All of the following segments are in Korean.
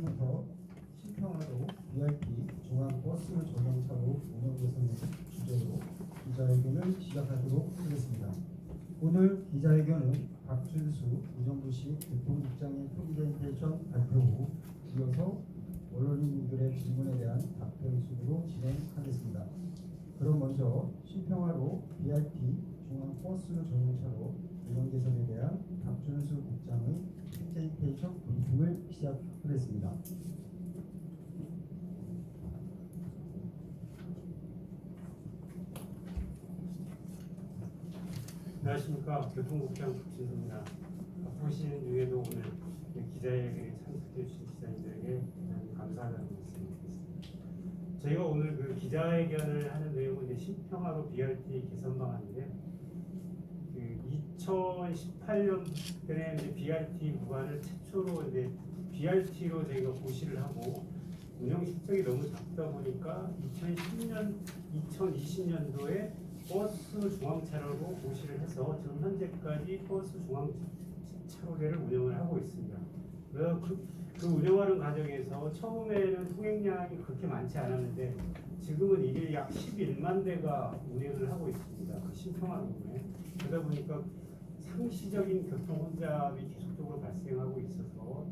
부터 신평화로 VIP 중앙버스 전용차로 운영 개선을 주제로 기자회견을 시작하도록 하겠습니다. 오늘 기자회견은 박준수 우정부시 교통국장의 프리젠테이션 발표 후 이어서 언론인들의 질문에 대한 답변 순으로 진행하겠습니다. 그럼 먼저 신평화로 VIP 중앙버스 전용차로 운영 개선에 대한 박준수 국장의 프레젠테이션 브리핑을 시작하겠습니다. 안녕하십니까. 교통국장 박준수입니다. 바쁘신 중에도 오늘 기자회견에 참석해 주신 기자님들에게 감사하다는 말씀을 드리겠습니다. 저희가 오늘 그 기자회견을 하는 내용은 이제 신평화로 BRT 개선 방안인데, 그 2018년에 이제 BRT 구간을 최초로 이제 BRT로 저희가 고시를 하고 운영 실적이 너무 작다 보니까 2010년, 2020년도에 버스 중앙차로로 고시를 해서 지금 현재까지 버스 중앙차로를 운영을 하고 있습니다. 그래서 그 운영하는 과정에서 처음에는 통행량이 그렇게 많지 않았는데 지금은 일일 약 11만 대가 운행을 하고 있습니다. 그 신평화 부분에. 그러다 보니까 상시적인 교통 혼잡이 계속적으로 발생하고 있어서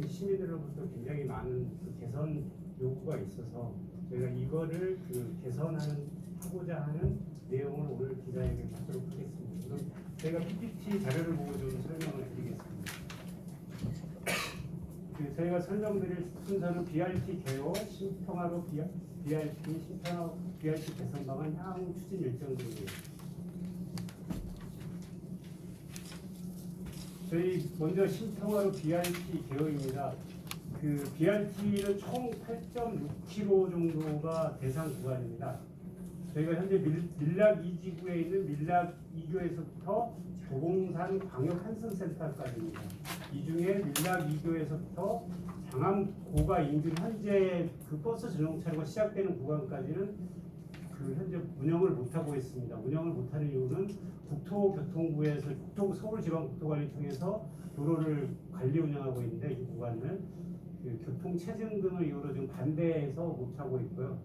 시민들로부터 굉장히 많은 그 개선 요구가 있어서 저희가 이거를 그 개선하고자 하는 내용을 오늘 기자회견 하도록 하겠습니다. 그럼 제가 PPT 자료를 보고 좀 설명을 드리겠습니다. 저희가 설명드릴 순서는 BRT 개요, 신평화로 BRT, 신평화 BRT 개선 방안 향후 추진 일정 등이에요. 저희 먼저 신평화로 BRT 개요입니다. 그 BRT는 총 8.6km 정도가 대상 구간입니다. 저희가 현재 밀락 2지구에 있는 밀락 2교에서부터 도봉산 광역 환승센터까지입니다. 이 중에 밀락 2교에서부터 장암 고가 인근 현재 그 버스 전용차로가 시작되는 구간까지는 그 현재 운영을 못하고 있습니다. 운영을 못하는 이유는 국토교통부에서 서울지방국토관리청에서 도로를 관리 운영하고 있는데 이 구간을 그 교통 체증 등을 이유로 지금 반대해서 못하고 있고요.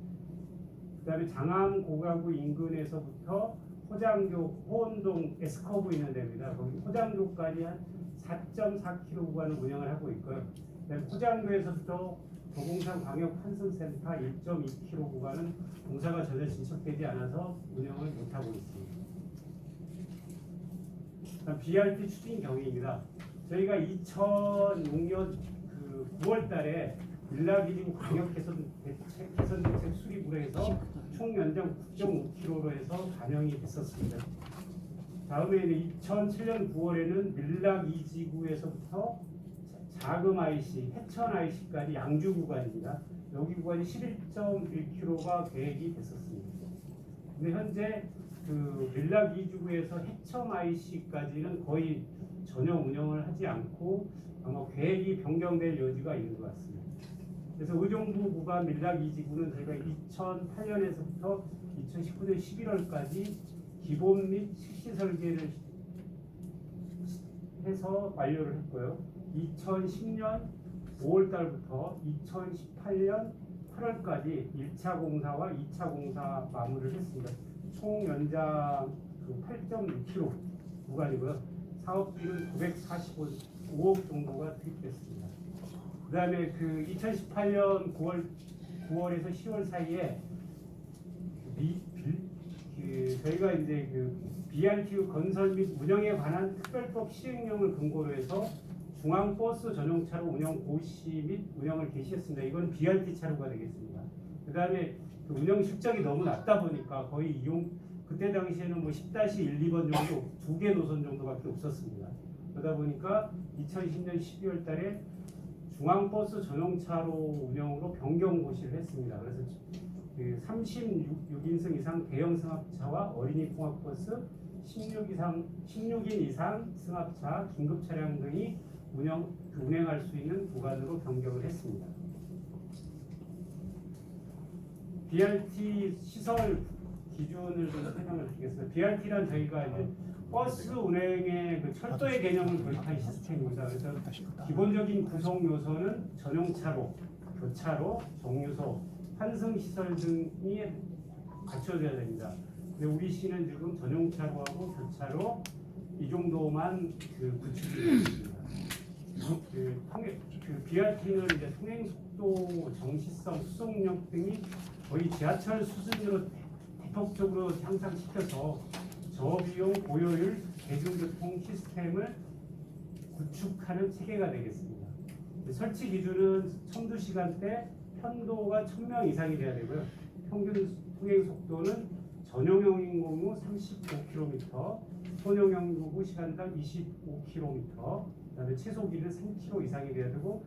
그다음에 장암 고가구 인근에서부터 호장교 호원동 S커브 있는 데입니다. 거기 호장교까지 한 4.4km 구간을 운영을 하고 있고요. 그다음에 호장교에서부터 도봉산 광역 환승센터 1.2km 구간은 공사가 전혀 진척되지 않아서 운영을 못하고 있습니다. BRT 추진 경위입니다. 저희가 2006년 그 9월달에 밀락이지구 광역 개선 대책 수립으로 해서 총 연장 9.5km로 해서 반영이 됐었습니다. 다음에 2007년 9월에는 밀락 2지구에서부터 자금 IC, 해천 IC까지 양주 구간입니다. 여기 구간이 11.1km가 계획이 됐었습니다. 근데 현재 그 밀락 2지구에서 해천 IC까지는 거의 전혀 운영을 하지 않고 아마 계획이 변경될 여지가 있는 것 같습니다. 그래서 의정부 구간 밀락 2지구는 저희가 2008년에서부터 2019년 11월까지 기본 및 실시 설계를 해서 완료를 했고요. 2010년 5월달부터 2018년 8월까지 1차 공사와 2차 공사 마무리를 했습니다. 총 연장 8.6km 구간이고요. 사업비는 945억 정도가 투입됐습니다. 그 다음에 그 2018년 9월에서 10월 사이에 저희가 이제 그 BRT 건설 및 운영에 관한 특별법 시행령을 근거로 해서 중앙버스 전용차로 운영 고시 및 운영을 개시했습니다. 이건 BRT 차로가 되겠습니다. 그 다음에 그 운영 실적이 너무 낮다 보니까 거의 그때 당시에는 뭐 10-1, 2번 정도 2개 노선 정도밖에 없었습니다. 그러다 보니까 2020년 12월 달에 중앙버스 전용차로 운영으로 변경 고시를 했습니다. 그래서 그 36인승 이상 대형 승합차와 어린이 통학버스, 16인 이상 승합차, 긴급 차량 등이 운행할 수 있는 구간으로 변경을 했습니다. BRT 시설 기준을 좀 설명을 드리겠습니다. BRT란 저희가 이제 버스 운행의 그 철도의 개념을 도입한 시스템입니다. 그래서 기본적인 구성 요소는 전용차로, 교차로, 정류소, 환승시설 등이 갖춰져야 됩니다. 근데 우리 시는 지금 전용차로하고 교차로 이 정도만 그 구축이 되어 있습니다. 그 BRT는 이제 통행 속도, 정시성, 수속력 등이 거의 지하철 수준으로 대폭적으로 향상시켜서 저비용 고효율 대중교통 시스템을 구축하는 체계가 되겠습니다. 설치 기준은 첨도 시간대 편도가 1000명 이상이 돼야 되고요. 평균 통행 속도는 전용형 인공후 35km, 소형용 인공후 시간당 25km, 그다음에 최소 길이는 3km 이상이 돼야 되고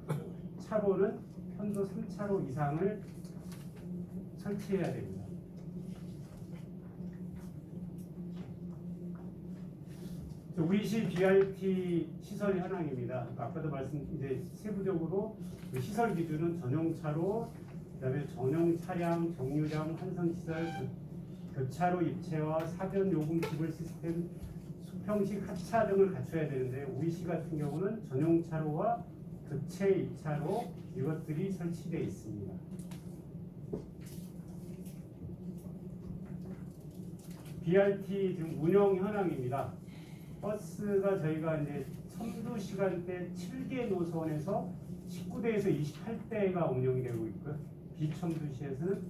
차로는 편도 3차로 이상을 설치해야 됩니다. 우리시 BRT 시설 현황입니다. 아까도 이제 세부적으로 그 시설 기준은 전용차로, 그다음에 전용 차량, 정류장, 환승 시설, 교차로 입체와 사전 요금 지불 시스템, 수평식 하차 등을 갖춰야 되는데 우리시 같은 경우는 전용차로와 교체 입차로 이것들이 설치되어 있습니다. BRT 지금 운영 현황입니다. 버스가 저희가 이제 첨도 시간대 7개 노선에서 19대에서 28대가 운영이 되고 있고요. 비첨도시에서는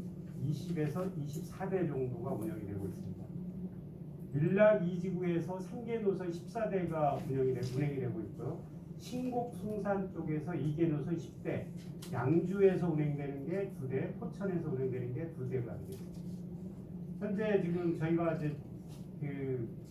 20에서 24대 정도가 운영이 되고 있습니다. 밀락 2지구에서 3개 노선 14대가 운행이 되고 있고요. 신곡 숭산 쪽에서 2개 노선 10대, 양주에서 운행되는 게 2대, 포천에서 운행되는 게 2대가 되겠습니다. 현재 지금 저희가 이제 그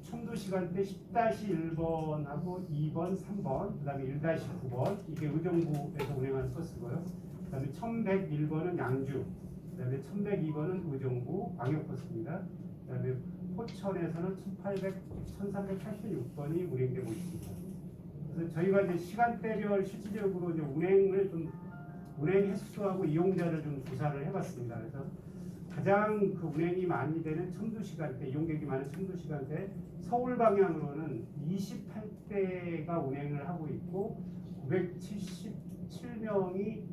첨도 시간대 10-1번하고 2번, 3번, 그다음에 1-9번 이게 의정부에서 운행하는 버스고요. 그다음에 1101번은 양주, 그다음에 1102번은 의정부 광역버스입니다. 그다음에 포천에서는 1386번이 운행되고 있습니다. 그래서 저희가 이제 시간대별 실질적으로 이제 운행 횟수하고 이용자를 좀 조사를 해봤습니다. 그래서 가장 그 운행이 많이 되는 첨도 시간대, 이용객이 많은 첨도 시간대, 서울 방향으로는 28대가 운행을 하고 있고 977명이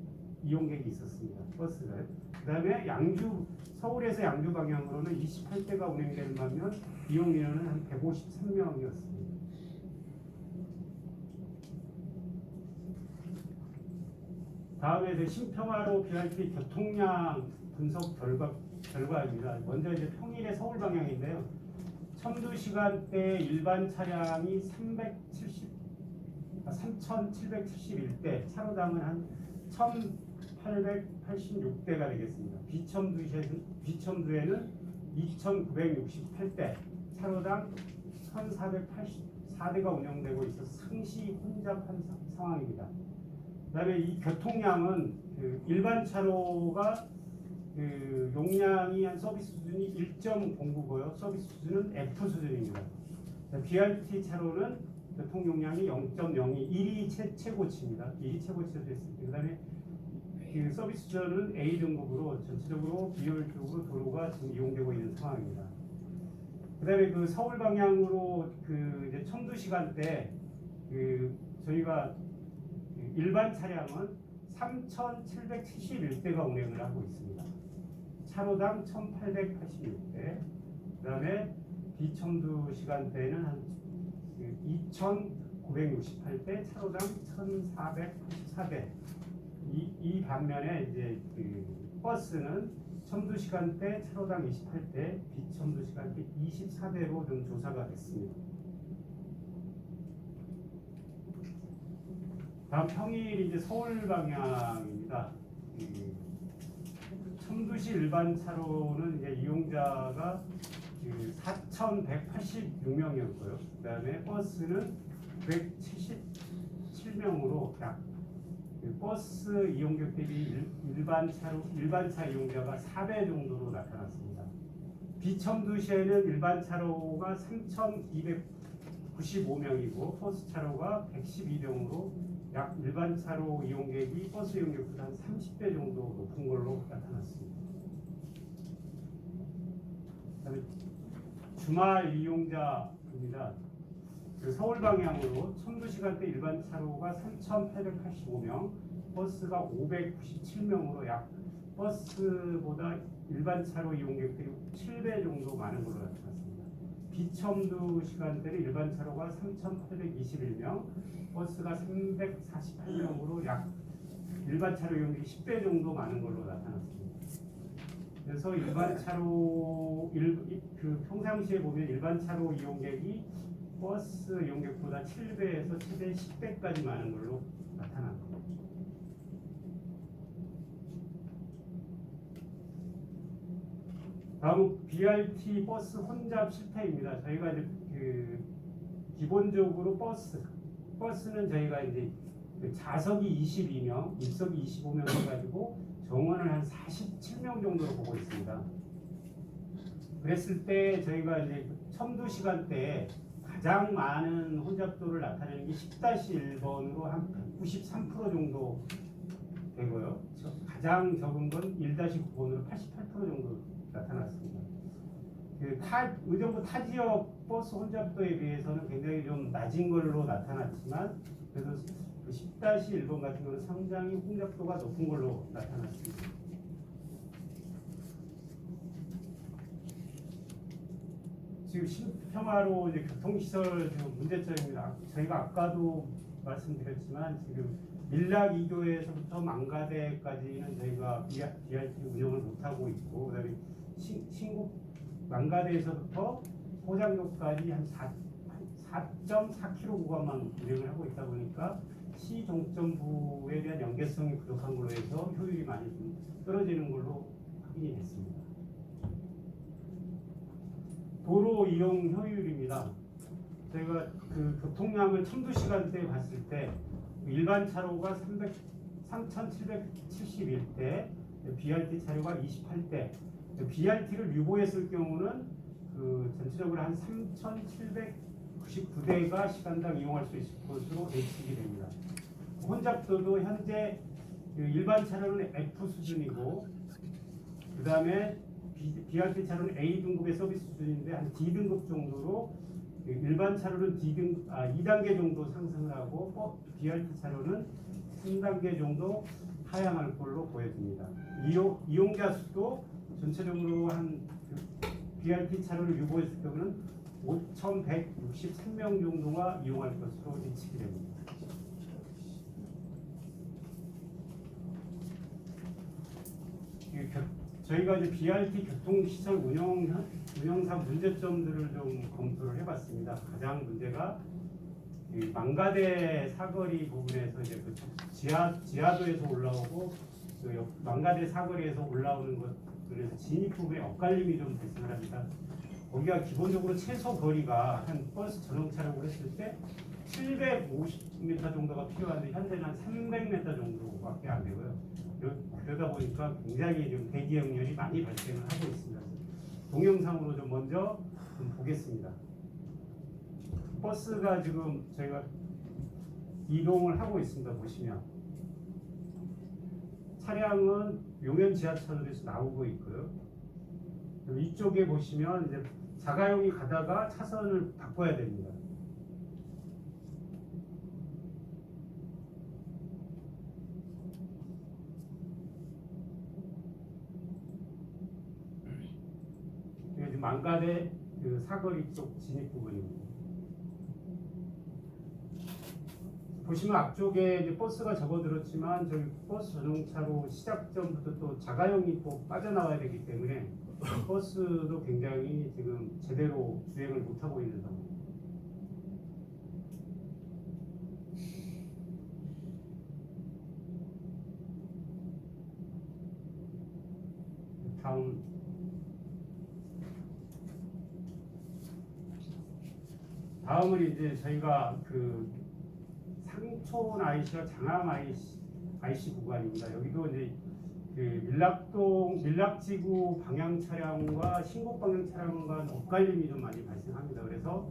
이용객이 있었습니다. 버스를. 그다음에 서울에서 양주 방향으로는 28대가 운행되는 반면 이용 인원은 한 153명이었습니다. 다음에 이제 신평화로 BRT 교통량 분석 결과입니다. 먼저 이제 평일에 서울 방향인데요. 첨도 시간대 일반 차량이 3,771대, 차로당은 한 1,886대가 되겠습니다. 비첨도에는 2,968대, 차로당 1,484대가 운영되고 있어 상시 혼잡한 상황입니다. 그다음에 이 교통량은 그 일반 차로가 그 용량이 한 서비스 수준이 1.09고요. 서비스 수준은 F 수준입니다. BRT 차로는 교통 용량이 0.02, 1이 최고치입니다. 1이 최고치로 되어 있습니다. 그다음에 그 서비스 수준은 A 등급으로 전체적으로 비효율적으로 도로가 지금 이용되고 있는 상황입니다. 그다음에 그 서울 방향으로 그 이제 첨도 시간대 그 저희가 일반 차량은 3,771대가 운행을 하고 있습니다. 차로당 1,886대, 그 다음에 비첨도 시간대는 한 2,968대, 차로당 1,484대. 이 반면에 이제 그 버스는 첨도 시간대 차로당 28대, 비첨도 시간대 24대로 좀 조사가 됐습니다. 다음 평일 이제 서울 방향입니다. 첨도시 일반 차로는 이제 이용자가 4,186명이었고요. 그다음에 버스는 977명으로 약 버스 이용객 대비 일반 차 이용자가 4배 정도로 나타났습니다. 비첨도시에는 일반 차로가 3,295명이고 버스 차로가 112명으로 약 일반 차로 이용객이 버스 이용객보다 한 30배 정도 높은 걸로 나타났습니다. 그다음에 주말 이용자 입니다. 그 서울 방향으로 첨도 시간대 일반 차로가 3,885명, 버스가 597명으로 약 버스보다 일반 차로 이용객들이 7배 정도 많은 걸로 나타났습니다. 비첨도 시간대는 일반 차로가 3,821명, 버스가 348명으로 약 일반 차로 이용객이 10배 정도 많은 걸로 나타났습니다. 그래서 일반 차로 그 평상시에 보면 일반 차로 이용객이 버스 이용객보다 7배에서 최대 10배까지 많은 걸로 나타납니다. 다음은 BRT 버스 혼잡 실태입니다. 저희가 이제 기본적으로 버스는 저희가 이제 좌석이 22명, 입석이 25명 해가지고 정원을 한 47명 정도로 보고 있습니다. 그랬을 때 저희가 이제 첨도 시간대에 가장 많은 혼잡도를 나타내는 게 10-1번으로 한 193% 정도 되고요. 가장 적은 건 1-9번으로 88% 정도 나타났습니다. 의정부 타 지역 버스 혼잡도에 비해서는 굉장히 좀 낮은 걸로 나타났지만 그래도 10-1번 같은 경우는 상당히 혼잡도가 높은 걸로 나타났습니다. 지금 신평화로 이제 교통시설 지금 문제점입니다. 저희가 아까도 말씀드렸지만 지금 밀락 2교에서부터 망가대까지는 저희가 BRT 운영을 못하고 있고, 그다음에 신곡 망가대에서부터 포장역까지 한 4.4km 구간만 운행을 하고 있다 보니까 시 종점부에 대한 연계성이 부족한 걸로 해서 효율이 많이 좀 떨어지는 걸로 확인이 됐습니다. 도로 이용 효율입니다. 저희가 그 교통량을 첨도 시간대에 봤을 때 일반 차로가 3,771대, BRT 차로가 28대. BRT를 유보했을 경우는 전체적으로 한 3,799대가 시간당 이용할 수 있을 것으로 예측이 됩니다. 혼잡도도 현재 일반 차로는 F 수준이고, 그 다음에 BRT 차로는 A 등급의 서비스 수준인데 한 D 등급 정도로 일반 차로는 2단계 정도 상승을 하고 BRT 차로는 3단계 정도 하향할 걸로 보여집니다. 이용자 수도 전체적으로 한 BRT 차로를 유보했을 경우는 5,163명 정도가 이용할 것으로 예측이 됩니다. 저희가 이제 BRT 교통시설 운영상 문제점들을 좀 검토를 해봤습니다. 가장 문제가 망가대 사거리 부분에서 이제 지하도에서 올라오고 망가대 사거리에서 올라오는 것, 그래서 진입 부분에 엇갈림이 좀 발생을 합니다. 거기가 기본적으로 최소 거리가 한 버스 전용 차량으로 했을 때 750m 정도가 필요한데 현재는 한 300m 정도밖에 안 되고요. 그러다 보니까 굉장히 좀 대기 역량이 많이 발생을 하고 있습니다. 동영상으로 좀 먼저 좀 보겠습니다. 버스가 지금 저희가 이동을 하고 있습니다. 보시면 차량은 용현 지하철에서 나오고 있고요. 이쪽에 보시면 이제 자가용이 가다가 차선을 바꿔야 됩니다. 이게 망가대 사거리 쪽 진입 부분입니다. 보시면 앞쪽에 이제 버스가 접어들었지만 저기 버스 전용차로 시작점부터 또 자가용이 또 빠져나와야 되기 때문에 버스도 굉장히 지금 제대로 주행을 못하고 있는 상황입니다. 다음은 이제 저희가 상촌 IC와 장암 IC 구간입니다. 여기도 이제 밀락지구 방향 차량과 신곡 방향 차량과 엇갈림이 좀 많이 발생합니다. 그래서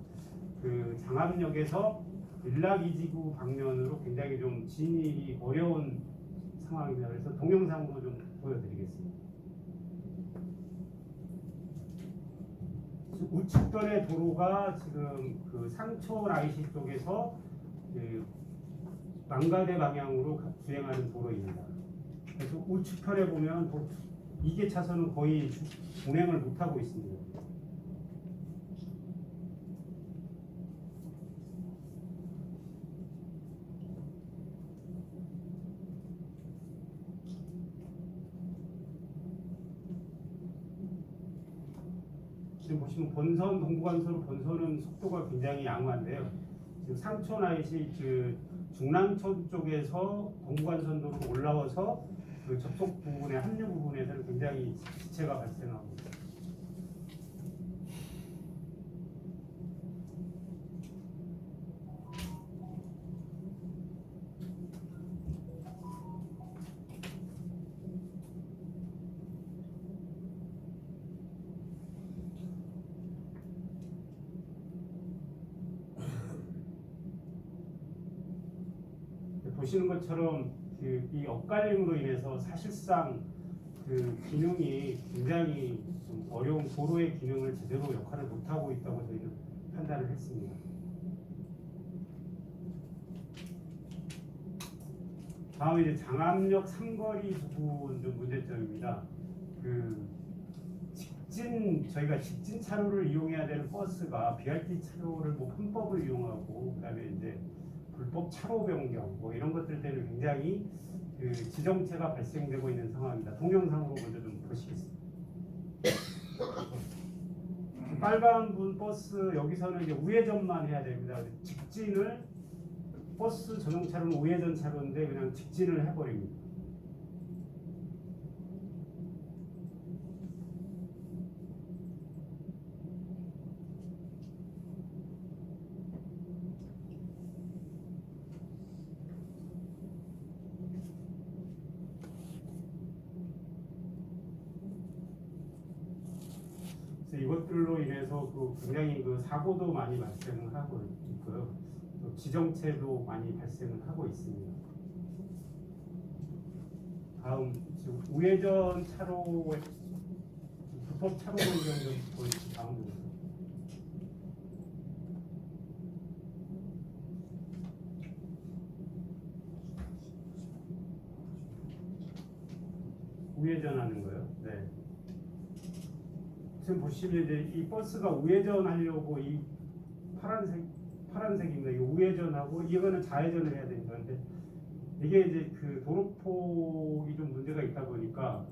장암역에서 밀락 2지구 방면으로 굉장히 좀 진입이 어려운 상황입니다. 그래서 동영상으로 좀 보여드리겠습니다. 우측편의 도로가 지금 그 상촌 IC 쪽에서 그 망가대 방향으로 주행하는 도로입니다. 그래서 우측편에 보면 2개 차선은 거의 운행을 못하고 있습니다. 지금 보시면 본선 동부간선로 본선은 속도가 굉장히 양호한데요. 지금 상촌 IC 그 중랑천 쪽에서 동부간선도로 올라와서 그 접속 부분의 합류 부분에서는 굉장히 지체가 발생하고 있습니다. 보시는 것처럼 이 엇갈림으로 인해서 사실상 그 기능이 굉장히 좀 어려운 도로의 기능을 제대로 역할을 못하고 있다고 저희는 판단을 했습니다. 다음 이제 장암역 삼거리 부분 좀 문제점입니다. 저희가 직진 차로를 이용해야 되는 버스가 BRT 차로를 뭐 편법을 이용하고 그다음에 이제 불법 차로 변경 뭐 이런 것들 때문에 굉장히 그 지정체가 발생되고 있는 상황입니다. 동영상으로 먼저 좀 보시겠습니다. 빨간 분 버스 여기서는 이제 우회전만 해야 됩니다. 직진을 버스 전용차로는 우회전 차로인데 그냥 직진을 해버립니다. 이것들로 인해서 굉장히 사고도 많이 발생을 하고 있고요. 또 지정체도 많이 발생을 하고 있습니다. 다음 지금 우회전 차로의 불법 차로 변경 좀 보여주시죠. 다음 부분. 우회전하는 거요. 네. 지금 보시면 이제 이 버스가 우회전하려고 이 파란색입니다. 이 우회전하고 이거는 좌회전을 해야 됩니다. 근데 이게 이제 그 도로폭이 좀 문제가 있다 보니까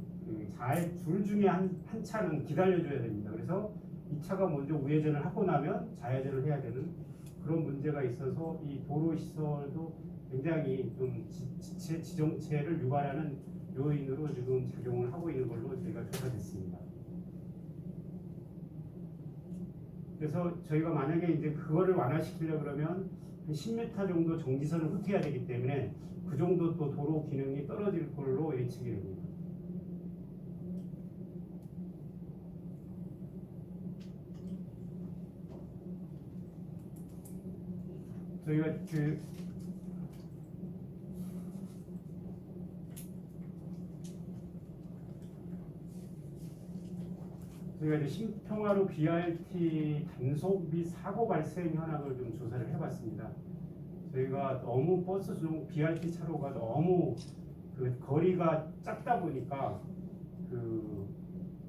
줄 중에 한 차는 기다려줘야 됩니다. 그래서 이 차가 먼저 우회전을 하고 나면 좌회전을 해야 되는 그런 문제가 있어서 이 도로 시설도 굉장히 좀 지정체를 유발하는 요인으로 지금 작용을 하고 있는 걸로 저희가 조사됐습니다. 그래서 저희가 만약에 이제 그거를 완화시키려 그러면 한 10m 정도 정지선을 흩어야 되기 때문에 그 정도 또 도로 기능이 떨어질 걸로 예측이 됩니다. 저희가 저희가 이제 신평화로 BRT 단속 및 사고 발생 현황을 좀 조사를 해봤습니다. 저희가 너무 버스 중 BRT 차로가 너무 거리가 작다 보니까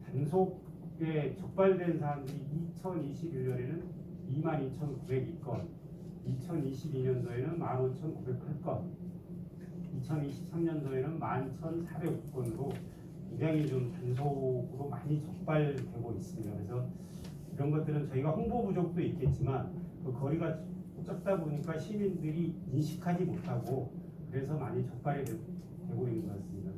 단속에 적발된 사람들이 2021년에는 22,902건, 2022년도에는 15,908건, 2023년도에는 11,405건으로 굉장히 좀 단속으로 많이 적발되고 있습니다. 그래서 이런 것들은 저희가 홍보 부족도 있겠지만 거리가 적다 보니까 시민들이 인식하지 못하고 그래서 많이 적발이 되고 있는 것 같습니다.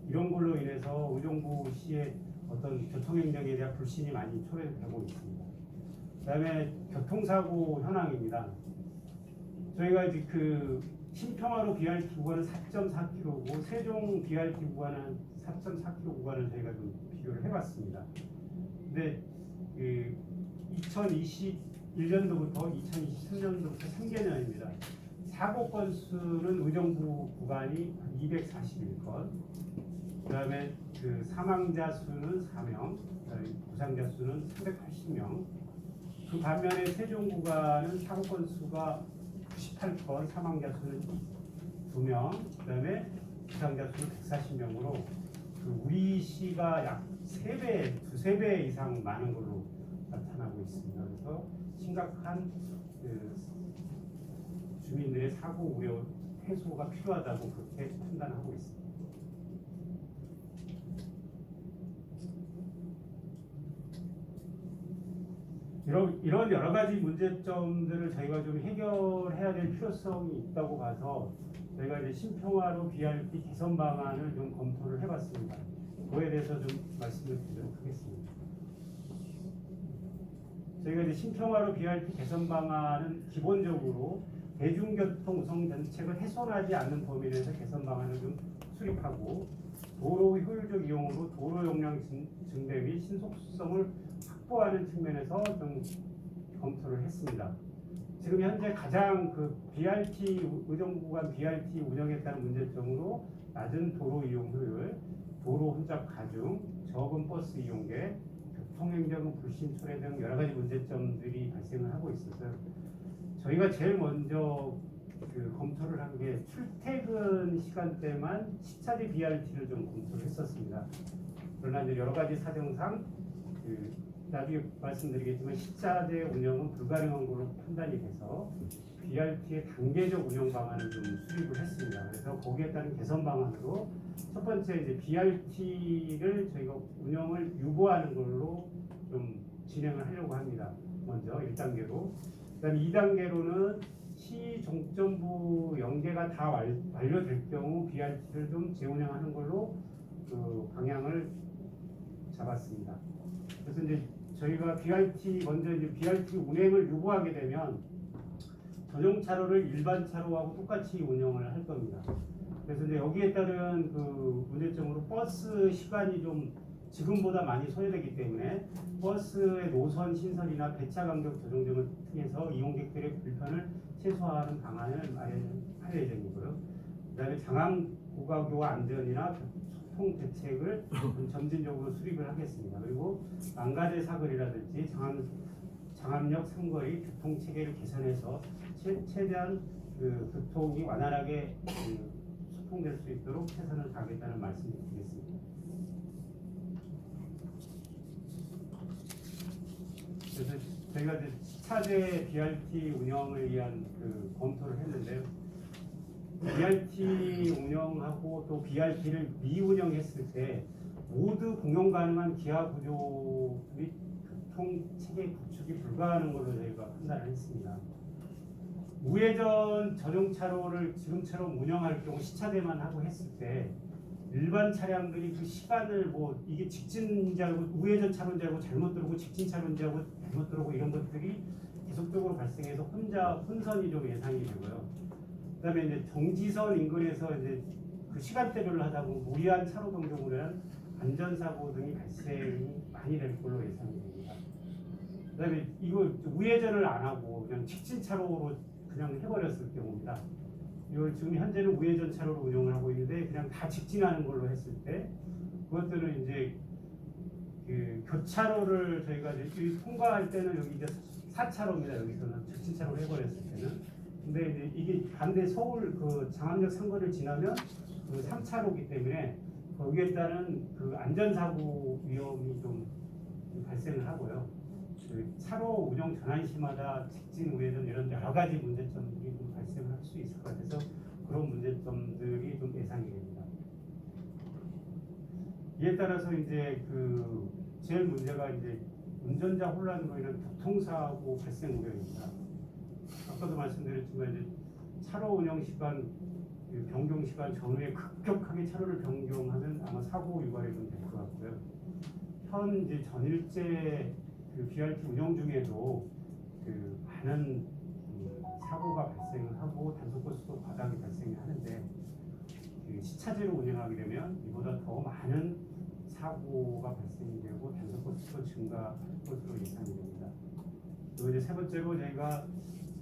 이런 걸로 인해서 의정부시의 어떤 교통행정에 대한 불신이 많이 초래되고 있습니다. 그다음에 교통사고 현황입니다. 저희가 이제 신평화로 BRT 구간은 4.4km고 세종 BRT 구간은 4.4km 구간을 저희가 좀 비교를 해봤습니다. 근데 2021년도부터 2023년도부터 3개년입니다. 사고 건수는 의정부 구간이 241건, 그다음에 사망자 수는 4명, 부상자 수는 380명, 그 반면에 세종 구간은 사고 건수가 98건, 사망자 수는 2명, 그다음에 부상자 수는 140명으로 그 우리 시가 약 3배, 두세 배 이상 많은 걸로 나타나고 있습니다. 그래서 심각한 그 주민들의 사고 우려 해소가 필요하다고 그렇게 판단하고 있습니다. 이런 여러 가지 문제점들을 저희가 좀 해결해야 될 필요성이 있다고 봐서 저희가 이제 신평화로 BRT 개선 방안을 좀 검토를 해봤습니다. 그거에 대해서 좀 말씀을 드리도록 하겠습니다. 저희가 이제 신평화로 BRT 개선 방안은 기본적으로 대중교통 우선 정책을 훼손하지 않는 범위 내에서 개선 방안을 좀 수립하고 도로 효율적 이용으로 도로 용량 증대 및 신속성을 확보하는 측면에서 좀 검토를 했습니다. 지금 현재 가장 그 BRT 의정 구간 BRT 운영에 따른 문제점으로 낮은 도로 이용 효율, 도로 혼잡 가중, 적은 버스 이용객, 교통행정 불신 초래 등 여러 가지 문제점들이 발생을 하고 있어서 저희가 제일 먼저 그 검토를 한 게 출퇴근 시간대만 시차제 BRT를 좀 검토를 했었습니다. 그러나 이제 여러 가지 사정상 나중에 말씀드리겠지만 시차제 운영은 불가능한 걸로 판단이 돼서 BRT의 단계적 운영 방안을 좀 수립을 했습니다. 그래서 거기에 따른 개선 방안으로 첫 번째 이제 BRT를 저희가 운영을 유보하는 걸로 좀 진행을 하려고 합니다. 먼저 1단계로. 그다음 2단계로는 시 종점부 연계가 다 완료될 경우 BRT를 좀 재운영하는 걸로 그 방향을 잡았습니다. 그래서 이제 저희가 먼저 이제 BRT 운행을 유보하게 되면 전용 차로를 일반 차로하고 똑같이 운영을 할 겁니다. 그래서 이제 여기에 따른 그 문제점으로 버스 시간이 좀 지금보다 많이 소요되기 때문에 버스의 노선 신설이나 배차 간격 조정 등을 통해서 이용객들의 불편을 최소화하는 방안을 마련할 예정이고요. 그다음에 장암 고가교화 안전이나 소통 대책을 점진적으로 수립을 하겠습니다. 그리고 망가질 사거리라든지 장암역 삼거리 교통 체계를 개선해서 최대한 그 교통이 완활하게 소통될 수 있도록 최선을 다하겠다는 말씀을 드리겠습니다. 그래서 저희가 이제 시차제 BRT 운영을 위한 그 검토를 했는데요. BRT 운영하고 또 BRT를 미운영했을 때 모두 공용 가능한 기하 구조 및 교통 체계 구축이 불가능한 걸로 저희가 판단을 했습니다. 우회전 전용 차로를 지금처럼 운영할 경우 시차제만 하고 했을 때 일반 차량들이 그 시간을 뭐 이게 직진인지 알고 우회전 차로인지 알고 잘못 들어오고 직진 차로인지 알고 잘못 들어오고 이런 것들이 계속적으로 발생해서 혼선이 좀 예상이 되고요. 그다음에 이제 정지선 인근에서 이제 그 시간대별로 하다 보면 무리한 차로 변경으로 한 안전사고 등이 발생이 많이 될 걸로 예상이 됩니다. 그다음에 이거 우회전을 안 하고 그냥 직진 차로로 그냥 해버렸을 경우입니다. 이걸 지금 현재는 우회전 차로로 운영을 하고 있는데 그냥 다 직진하는 걸로 했을 때 그것들은 이제 그 교차로를 저희가 이제 통과할 때는 여기 이제 4차로입니다. 여기서는 직진차로로 해버렸을 때는. 근데 이제 이게 반대 서울 그 장암역 상거리를 지나면 그 3차로이기 때문에 거기에 따른 그 안전사고 위험이 좀 발생을 하고요. 그 차로 운영 전환 시마다 직진 우회전 이런 여러 가지 문제점들이 좀 발생을 할 수 있을 것 같아서 그런 문제점들이 좀 예상이 됩니다. 이에 따라서 이제 그 제일 문제가 이제 운전자 혼란으로 인한 교통사고 발생 우려입니다. 아까도 말씀드렸지만 이제 차로 운영 시간 변경 시간 전후에 급격하게 차로를 변경하면 아마 사고 유발이 좀 될 것 같고요. 현 이제 전일제 그 BRT 운영 중에도 그 많은 사고가 발생을 하고 단속버스도 과다하게 발생하는데 그 시차제로 운영하게 되면 이보다 더 많은 사고가 발생이 되고 단속버스도 증가할 것으로 예상이 됩니다. 그리고 이제 세 번째로 저희가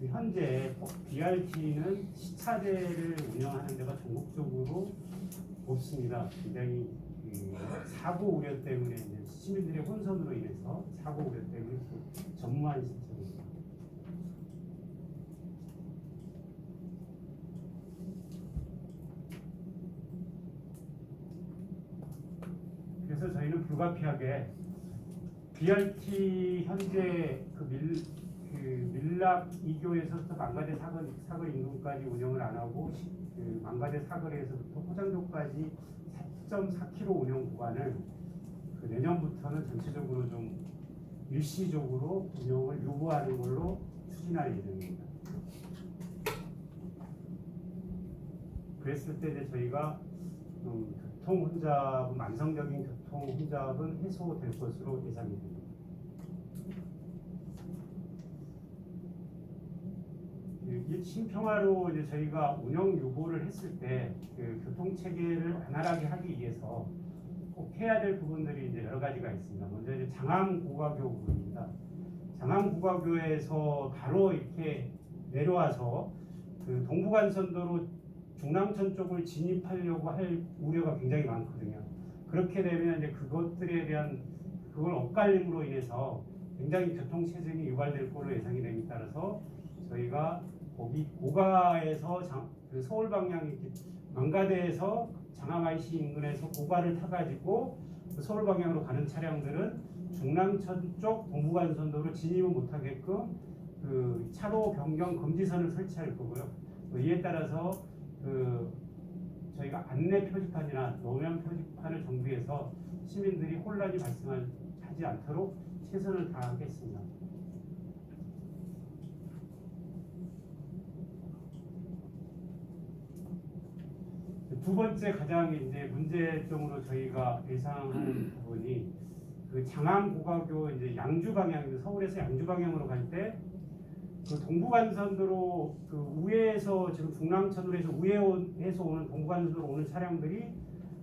현재 BRT는 시차제를 운영하는 데가 전국적으로 없습니다. 굉장히 사고 우려 때문에 이제 시민들의 혼선으로 인해서 사고 우려 때문에 전무한 시스템입니다. 그래서 저희는 불가피하게 BRT 현재 밀락 2교에서부터 망가대 사거리 인근까지 운영을 안 하고 망가대 사거리에서부터 포장도까지 4.4km 운영 구간을 내년부터는 전체적으로 좀 일시적으로 운영을 유보하는 걸로 추진할 예정입니다. 그랬을 때 이제 저희가 교통 혼잡, 만성적인 교통 혼잡은 해소될 것으로 예상이 됩니다. 이 신평화로 이제 저희가 운영 유보를 했을 때 교통 체계를 원활하게 하기 위해서 꼭 해야 될 부분들이 이제 여러 가지가 있습니다. 먼저 이제 장암 고가교 부분입니다. 장암 고가교에서 바로 이렇게 내려와서 동부간선도로 중랑천 쪽을 진입하려고 할 우려가 굉장히 많거든요. 그렇게 되면 이제 그것들에 대한 그걸 엇갈림으로 인해서 굉장히 교통 체증이 유발될 걸로 예상이 되기 따라서 저희가 거기 고가에서 서울 방향 이렇게 망가대에서 장암 IC 인근에서 고가를 타가지고 서울 방향으로 가는 차량들은 중랑천 쪽 동부간선도로 진입을 못하게끔 차로 변경 금지선을 설치할 거고요. 이에 따라서 저희가 안내 표지판이나 노면 표지판을 정비해서 시민들이 혼란이 발생하지 않도록 최선을 다하겠습니다. 두 번째 가장 이제 문제점으로 저희가 예상하는 부분이 장암 고가교 이제 양주 방향, 서울에서 양주 방향으로 갈 때 동부간선도로 우회에서 지금 중랑천으로 해서 우회해서 오는 동부간선도로 오는 차량들이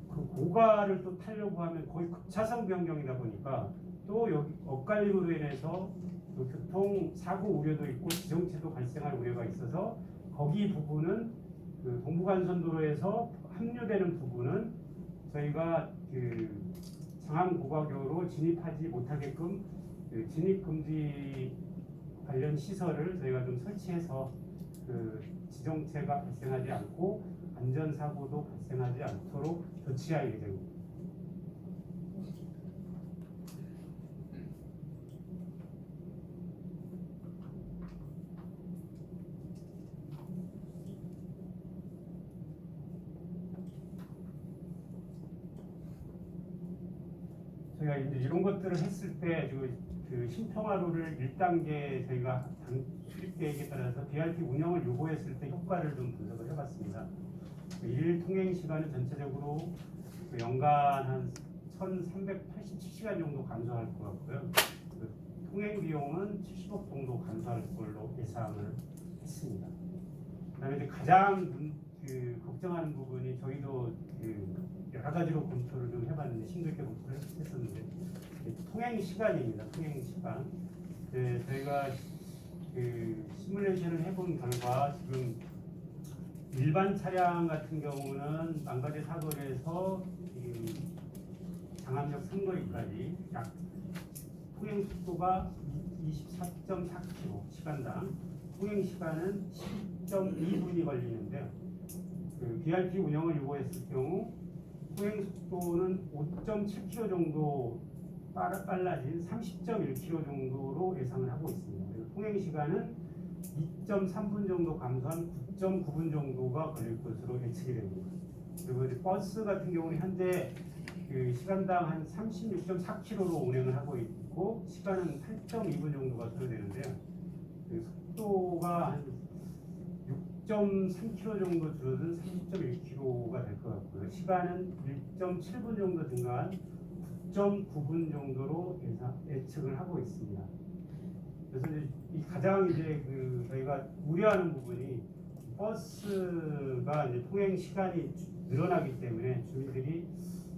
고가를 또 타려고 하면 거의 급차선 변경이다 보니까 또 여기 엇갈림으로 인해서 교통 사고 우려도 있고 지정체도 발생할 우려가 있어서 거기 부분은 동부간선도로에서 합류되는 부분은 저희가 장암 고가교로 진입하지 못하게끔 진입 금지 관련 시설을 저희가 좀 설치해서 지정체가 발생하지 않고 안전사고도 발생하지 않도록 조치할 예정입니다. 저희가 이제 이런 것들을 했을 때 신평화로를 1단계 저희가 수립 계획에 따라서 BRT 운영을 요구했을 때 효과를 좀 분석을 해봤습니다. 일 통행 시간은 전체적으로 연간 한 1,387시간 정도 감소할 것 같고요. 통행 비용은 70억 정도 감소할 걸로 예상을 했습니다. 그다음에 이제 가장 걱정하는 부분이 저희도 여러 가지로 검토를 좀 해봤는데 힘들게 검토를 했었는데 통행 시간입니다. 통행 시간. 저희가 시뮬레이션을 해본 결과 지금 일반 차량 같은 경우는 망가대 사거리에서 장암역 상거리까지 약 통행 속도가 24.4km 시간당, 통행 시간은 10.2분이 걸리는데요. BRT 운영을 요구했을 경우 통행 속도는 5.7km 정도 빨라진 30.1km 정도로 예상을 하고 있습니다. 그리고 통행 시간은 2.3분 정도 감소한 9.9분 정도가 걸릴 것으로 예측이 됩니다. 그리고 이제 버스 같은 경우는 현재 시간당 한 36.4km로 운행을 하고 있고 시간은 8.2분 정도가 소요되는데요. 속도가 한 6.3km 정도 줄어든 30.1km가 될 것 같고요. 시간은 1.7분 정도 증가한 9.9분 정도로 예측을 하고 있습니다. 그래서 이제 가장 이제 저희가 우려하는 부분이 버스가 이제 통행 시간이 늘어나기 때문에 주민들이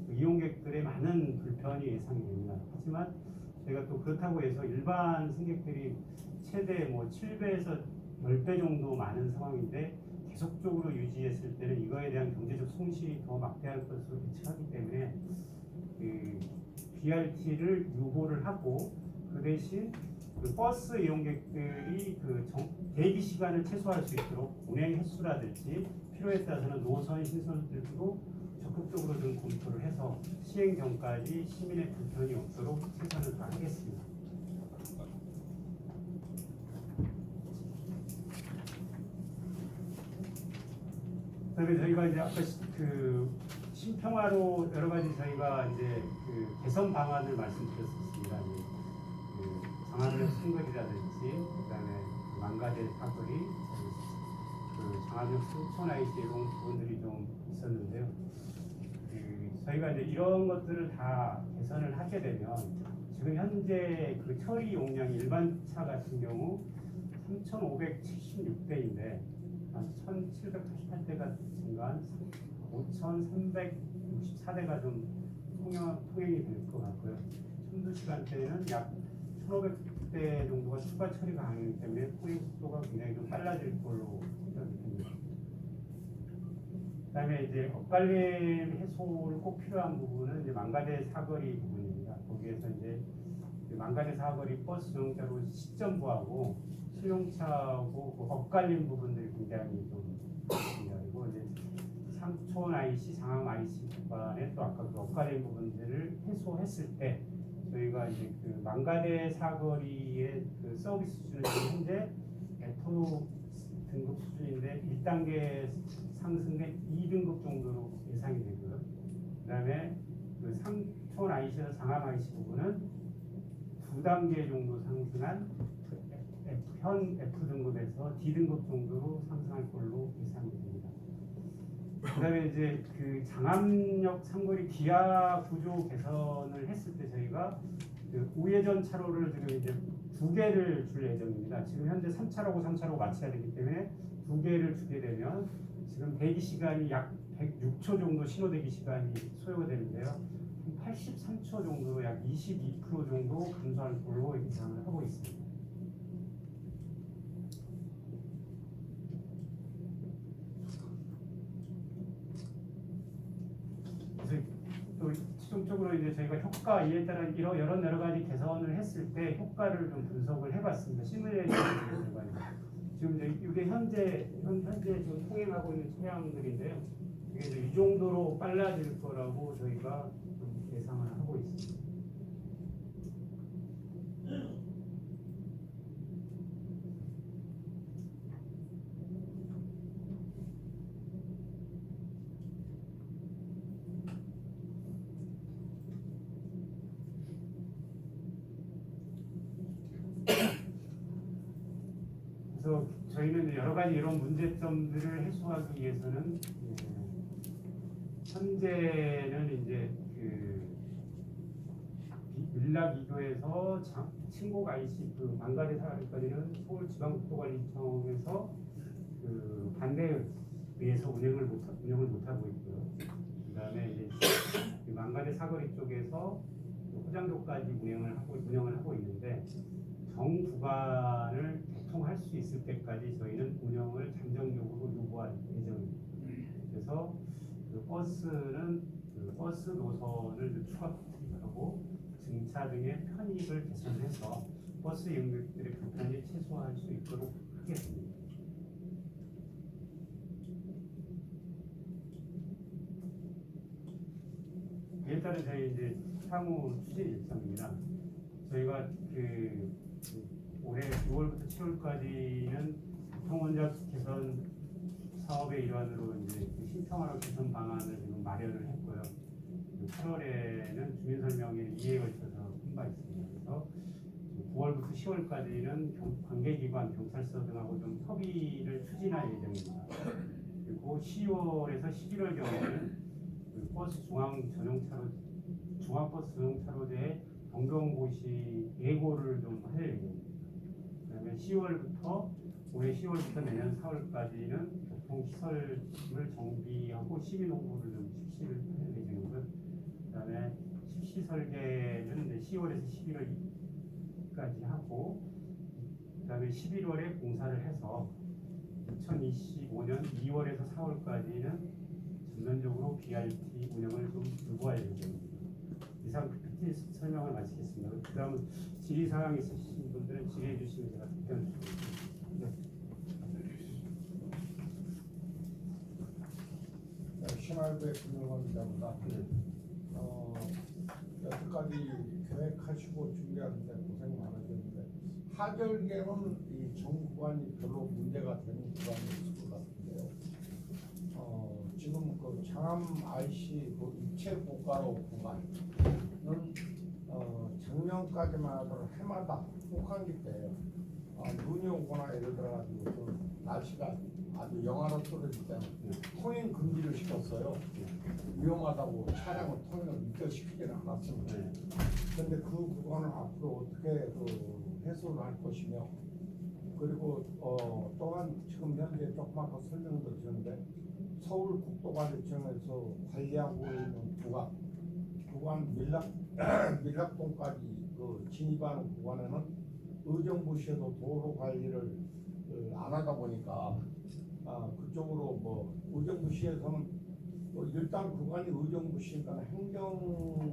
이용객들의 많은 불편이 예상이 됩니다. 하지만 저희가 또 그렇다고 해서 일반 승객들이 최대 7배에서 10배 정도 많은 상황인데 계속적으로 유지했을 때는 이거에 대한 경제적 손실이 더 막대할 것으로 예측하기 때문에 그 BRT를 유보를 하고 그 대신 그 버스 이용객들이 대기 시간을 최소화할 수 있도록 운행 횟수라든지 필요에 따라서는 노선 신설들도 적극적으로 좀 검토를 해서 시행 전까지 시민의 불편이 없도록 최선을 다하겠습니다. 그다음에 저희가 이제 아까 그 신평화로 여러 가지 저희가 이제 그 개선 방안을 말씀드렸었습니다. 그 장안역 승거리라든지 그다음에 망가질 사거리, 그 장안역 승천 IC 이런 부분들이 좀 있었는데요. 저희가 이제 이런 것들을 다 개선을 하게 되면 지금 현재 그 처리 용량이 일반 차 같은 경우 3,576대인데 한 1,788대가 증가한 5,364대가 좀 통행이 될 것 같고요. 청도 시간대에는 약 1,500대 정도가 추가 처리가 가능하기 때문에 통행 속도가 굉장히 좀 빨라질 걸로 생각이 됩니다. 그다음에 이제 엇갈림 해소를 꼭 필요한 부분은 이제 망가대 사거리 부분입니다. 거기에서 이제 망가대 사거리 버스 전용차로 시점부하고 승용차하고 그 엇갈림 부분들이 굉장히 좀 있습니다. 그리고 이제 상촌 IC, 상암 IC 구간에 또 아까 그 엇갈림 부분들을 해소했을 때 저희가 이제 그 망가대 사거리의 그 서비스 수준은 현재 F 등급 수준인데 1단계 상승된 2등급 정도로 예상이 되고요. 그다음에 그 상촌 IC에서 상암 IC 부분은 2단계 정도 상승한 현 F등급에서 D등급 정도로 상승할 걸로 예상이 됩니다. 그다음에 이제 그 장암역 상거리 기하 구조 개선을 했을 때 저희가 그 우회전 차로를 지금 이제 2개를 줄 예정입니다. 지금 현재 3차로고 3차로 맞춰야 되기 때문에 2개를 주게 되면 지금 대기 시간이 약 106초 정도 신호 대기 시간이 소요가 되는데요. 83초 정도로 약 22% 정도 감소할 걸로 예상을 하고 있습니다. 그래서 또 최종적으로 이제 저희가 효과 이에 따라 이런 여러 가지 개선을 했을 때 효과를 좀 분석을 해봤습니다. 시뮬레이션을 지금 이게 현재 지금 통행하고 있는 차량들인데요. 이게 이제 이 정도로 빨라질 거라고 저희가 좀 예상을 하고 있습니다. 그래서 저희는 여러 가지 이런 문제점들을 해소하기 위해서는 현재는 이제 그 밀락 2교에서 친곡 IC 그 망가대 사거리까지는 서울지방국도관리청에서 그 반대에 의해서 운영을 못하고 있고요. 그다음에 이제 그 망가대 사거리 쪽에서 호장도까지 운영을 하고 있는데 정 구간을 개통할 수 있을 때까지 저희는 운영을 잠정적으로 유보할 예정입니다. 그래서 그 버스는 그 버스 노선을 추가하고 증차 등의 편익을 개선해서 버스 이용객들의 불편을 최소화할 수 있도록 하겠습니다. 이에 따른 저희 이제 향후 추진 일정입니다. 저희가 올해 6월부터 7월까지는 교통원작 개선 사업의 일환으로 이제 신평화로 개선 방안을 지금 마련을 했고요. 8월에는 주민설명회를 2회에 걸쳐서 한 바 있습니다. 그래서 9월부터 10월까지는 관계기관, 경찰서 등하고 좀 협의를 추진할 예정입니다. 그리고 10월에서 11월 경우에는 버스 중앙버스 전용차로제의 변경고시 예고를 좀 할 예정입니다. 그다음에 10월부터 올해 10월부터 내년 4월까지는 교통시설을 정비하고 시민 홍보를 좀 실시를 할 예정이고요. 그다음에 실시 설계는 이제 10월에서 11월까지 하고, 그다음에 11월에 공사를 해서 2025년 2월에서 4월까지는 전면적으로 BRT 운영을 좀 유보할 예정입니다. 이상 PPT 설명을 마치겠습니다. 그다음 질의 사항 있으신 분들은 질의해 주시면 제가 답변을 드리겠습니다. 신할배 금융원장보다 여태까지 계획하시고 준비하는데 고생 많으셨는데 하절기에는 이 정구간이 별로 문제가 되는 구간이 있을 것 같은데요. 지금 그 장암 IC 그 입체 고가로 구간은 작년까지만 하더라도 해마다 혹한기 때 눈이 오거나 예를 들어가지고 좀 날씨가 아주 영하로 떨어질 때는 통행 금지를 시켰어요. 위험하다고 차량을 통행을 밀결시키지는 않았습니다. 그런데 그 구간을 앞으로 어떻게 해소를 할 것이며 그리고 또한 지금 현재 조그맣게 설명드렸는데 서울 국도관리청에서 관리하고 있는 구간 밀락동까지 그 진입하는 구간에는 의정부시에도 도로 관리를 안 하다 보니까 그쪽으로 뭐 의정부시에서는 일단 구간이 의정부시니까 행정적으로나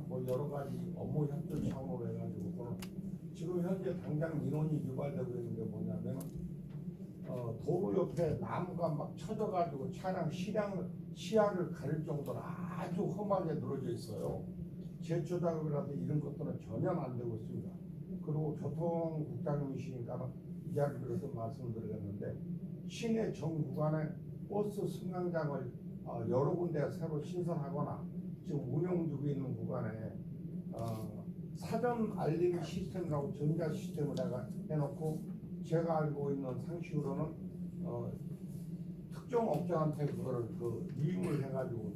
뭐 여러 가지 업무 협조 차원으로 해가지고서는 지금 현재 당장 민원이 유발되고 있는 게 뭐냐면 도로 옆에 나무가 막 쳐져가지고 차량 시야를 가릴 정도로 아주 험하게 늘어져 있어요. 제초 작업이라도 이런 것들은 전혀 안 되고 있습니다. 그리고 교통국장님이시니까 이 자리를 들어서 말씀드리겠는데 시내 전 구간에 버스 승강장을 여러 군데 새로 신설하거나 지금 운영 중에 있는 구간에 사전 알림 시스템이라고 전자 시스템을 해놓고 제가 알고 있는 상식으로는 특정 업자한테 그거를 이용을 해가지고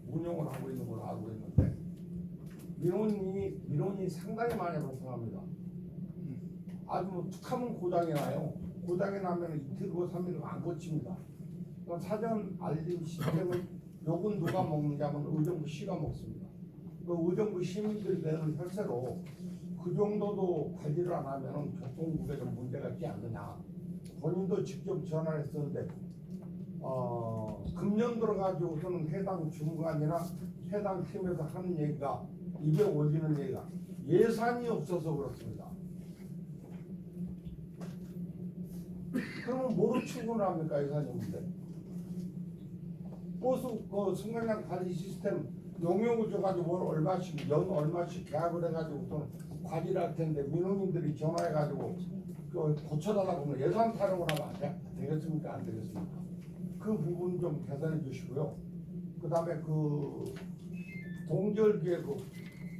운영을 하고 있는 걸로 알고 있는데 민원이 상당히 많이 발생합니다. 아주 뭐 툭하면 고장이 나요. 고장이 나면 이틀고 3일고 안 고칩니다. 그러니까 사전 알림 시스템을 요건 누가 먹느냐면 의정부 시가 먹습니다. 그 의정부 시민들이 내는 혈세로 그 정도도 관리를 안 하면 교통국에 좀 문제가 있지 않느냐. 본인도 직접 전화를 했었는데 금년 들어가지고서는 해당 주무관이나 해당 팀에서 하는 얘기가 입에 올리는 얘기가 예산이 없어서 그렇습니다. 그러면 뭐로 출근을 합니까? 예산이 없는데 버스 승강장 관리 시스템 용역을 줘가지고 얼마씩 연 얼마씩 계약을 해가지고 또 관리를 할 텐데 민원인들이 전화해가지고 고쳐달라고 하면 예산 타령을 하면 되겠습니까? 안 되겠습니까? 그 부분 좀 개선해 주시고요. 그 다음에 동절기에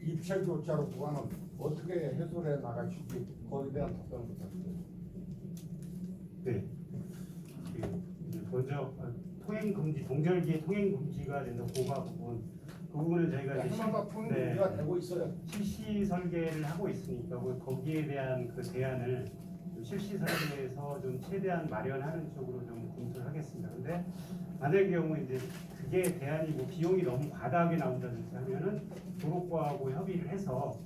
입체 교차로 구간은 어떻게 해소해 나가실지 거기에 대한 답변 부탁드립니다. 네. 먼저 통행 금지, 동절기에 통행 금지가 된다 고가 부분, 그 부분은 저희가 이제 해마다 통행 금지가 되고 있어요. 실시 설계를 하고 있으니까 거기에 대한 그 대안을 실시 설계에서 좀 최대한 마련하는 쪽으로 좀 검토를 하겠습니다. 근데 만약의 경우 이제 그게 대안이 뭐 비용이 너무 과다하게 나온다든지 하면은 도로과하고 협의를 해서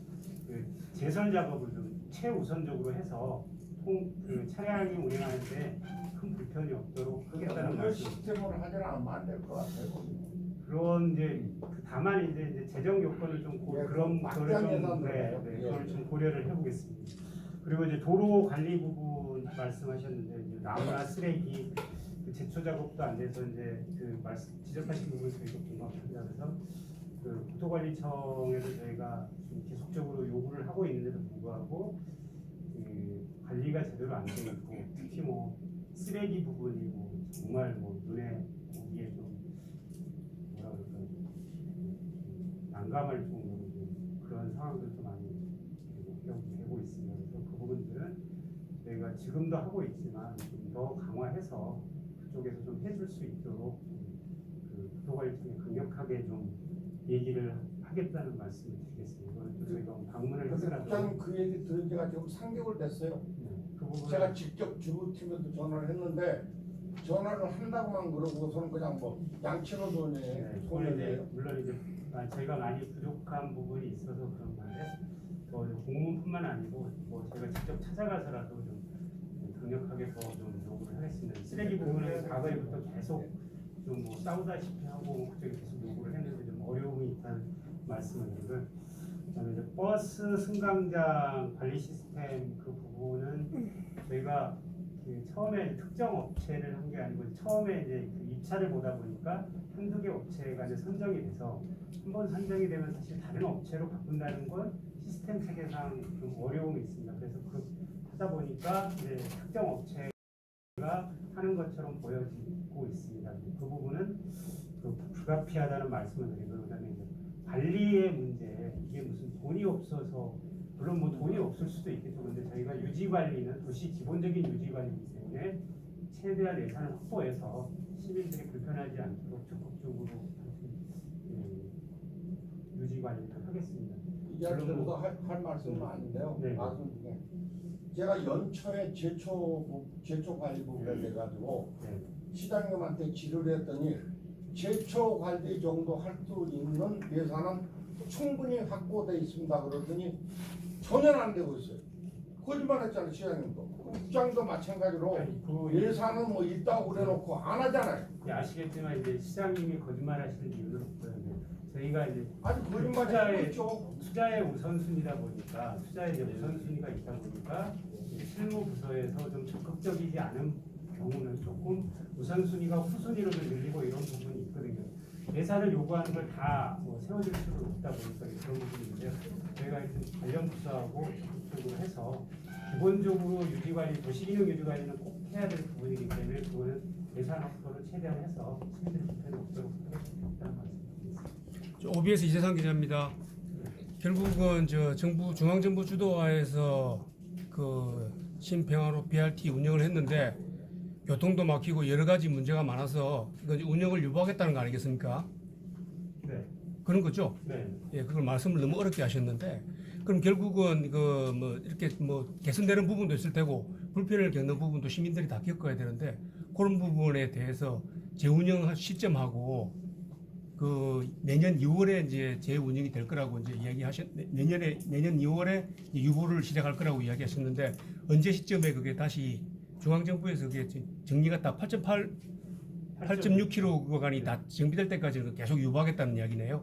그 제설 작업을 좀 최우선적으로 해서 그 차량이 운행하는데 큰 불편이 없도록 하겠다는 말씀. 시스템으로 하지는 않으면 안 될 것 같아요. 그런 이제 다만 이제 재정 요건을 좀 그런 거를 좀 그걸 좀 고려를 해보겠습니다. 그리고 이제 도로 관리 부분 말씀하셨는데 이제 나무나 쓰레기 그 제초 작업도 안 돼서 이제 그 지적하신 부분 저희가 공감합니다. 그래서 그 국토관리청에서 저희가 좀 계속적으로 요구를 하고 있는데도 불구하고 그 관리가 제대로 안 되고 있고 특히 뭐 쓰레기 부분이 뭐 정말 뭐 눈에 보기에 좀 뭐라 그럴까 난감할 정도로 좀 그런 상황들도 많이 되고 있습니다. 그래서 그 부분들은 저희가 지금도 하고 있지만 좀 더 강화해서 그쪽에서 좀 해줄 수 있도록 그 국토관리청에 강력하게 좀 얘기를 하겠다는 말씀을 드리겠습니다. 이거는 또 저희가 방문을 해서라도 국장님 그 얘기 들은 지가 지금 3개월 됐어요. 그 부분은 제가 직접 주무팀에도 전화를 했는데 전화를 한다고만 그러고서는 그냥 뭐 양치노 손해예요. 물론 이제 저희가 많이 부족한 부분이 있어서 그런 건데 공문뿐만 아니고 뭐 제가 직접 찾아가서라도 좀 강력하게 더 좀 요구를 하겠습니다. 쓰레기 부분은 과거에부터 계속 좀 뭐 싸우다시피 하고 그쪽에 계속 요구를 했는데 좀 어려움이 있다는 말씀을 드리고요. 그다음에 이제 버스 승강장 관리 시스템 그 부분은 저희가 그 처음에 특정 업체를 한 게 아니고 처음에 이제 그 입찰을 보다 보니까 한두 개 업체가 이제 선정이 돼서 한 번 선정이 되면 사실 다른 업체로 바꾼다는 건 시스템 체계상 좀 어려움이 있습니다. 그래서 그 하다 보니까 이제 특정 업체가 하는 것처럼 보여지고 있습니다. 그 부분은 그 불가피하다는 말씀을 드리고 그다음에 이제 관리의 문제 이게 무슨 돈이 없어서 물론 뭐 돈이 없을 수도 있겠죠. 근데 저희가 유지 관리는 도시 기본적인 유지 관리이기 때문에 최대한 예산을 확보해서 시민들이 불편하지 않도록 적극적으로 유지 관리를 하겠습니다. 이야기들도 할 말씀은 아닌데요. 네. 말씀 중에 제가 연초에 제초 관리 부분에 돼 가지고 네. 시장님한테 질의를 했더니 제초 관리 정도 할 수 있는 예산은 충분히 확보돼 있습니다. 그러더니 전혀 안 되고 있어요. 거짓말했잖아요, 시장님도. 부장도 마찬가지로 예산은 뭐 있다고 그래놓고 안 하잖아요. 아시겠지만 이제 시장님이 거짓말하시는 이유는 없고요. 저희가 이제 아니 거짓말이 있죠. 투자의 우선순위다 보니까 투자의 이제 우선순위가 있다 보니까 실무 부서에서 좀 적극적이지 않은 경우는 조금 우선순위가 후순위로 좀 밀리고 이런 부분이 있거든요. 예산을 요구하는 걸 다 뭐 세워질 수는 없다 보니까 그런 부분이 있는데요. 저희가 하여튼 관련 부서하고 적극적으로 해서 기본적으로 유지관리, 도시기능 유지관리는 꼭 해야 될 부분이기 때문에 그거는 예산 확보를 최대한 해서 시민들 불편이 없도록 하겠다는 말씀드리겠습니다. OBS 이재상 기자입니다. 결국은 저 정부 중앙정부 주도하에서 그 신평화로 BRT 운영을 했는데 교통도 막히고 여러 가지 문제가 많아서 이건 운영을 유보하겠다는 거 아니겠습니까? 네. 그런 거죠. 네. 예, 그걸 말씀을 너무 어렵게 하셨는데 그럼 결국은 그 뭐 이렇게 뭐 개선되는 부분도 있을 테고 불편을 겪는 부분도 시민들이 다 겪어야 되는데 그런 부분에 대해서 재운영 시점하고 그 내년 2월에 이제 재운영이 될 거라고 이제 내년 2월에 유보를 시작할 거라고 이야기하셨는데 언제 시점에 그게 다시 중앙정부에서 그게 정리가 딱 8.6km 구간이 다 정비될 때까지는 계속 유보하겠다는 이야기네요.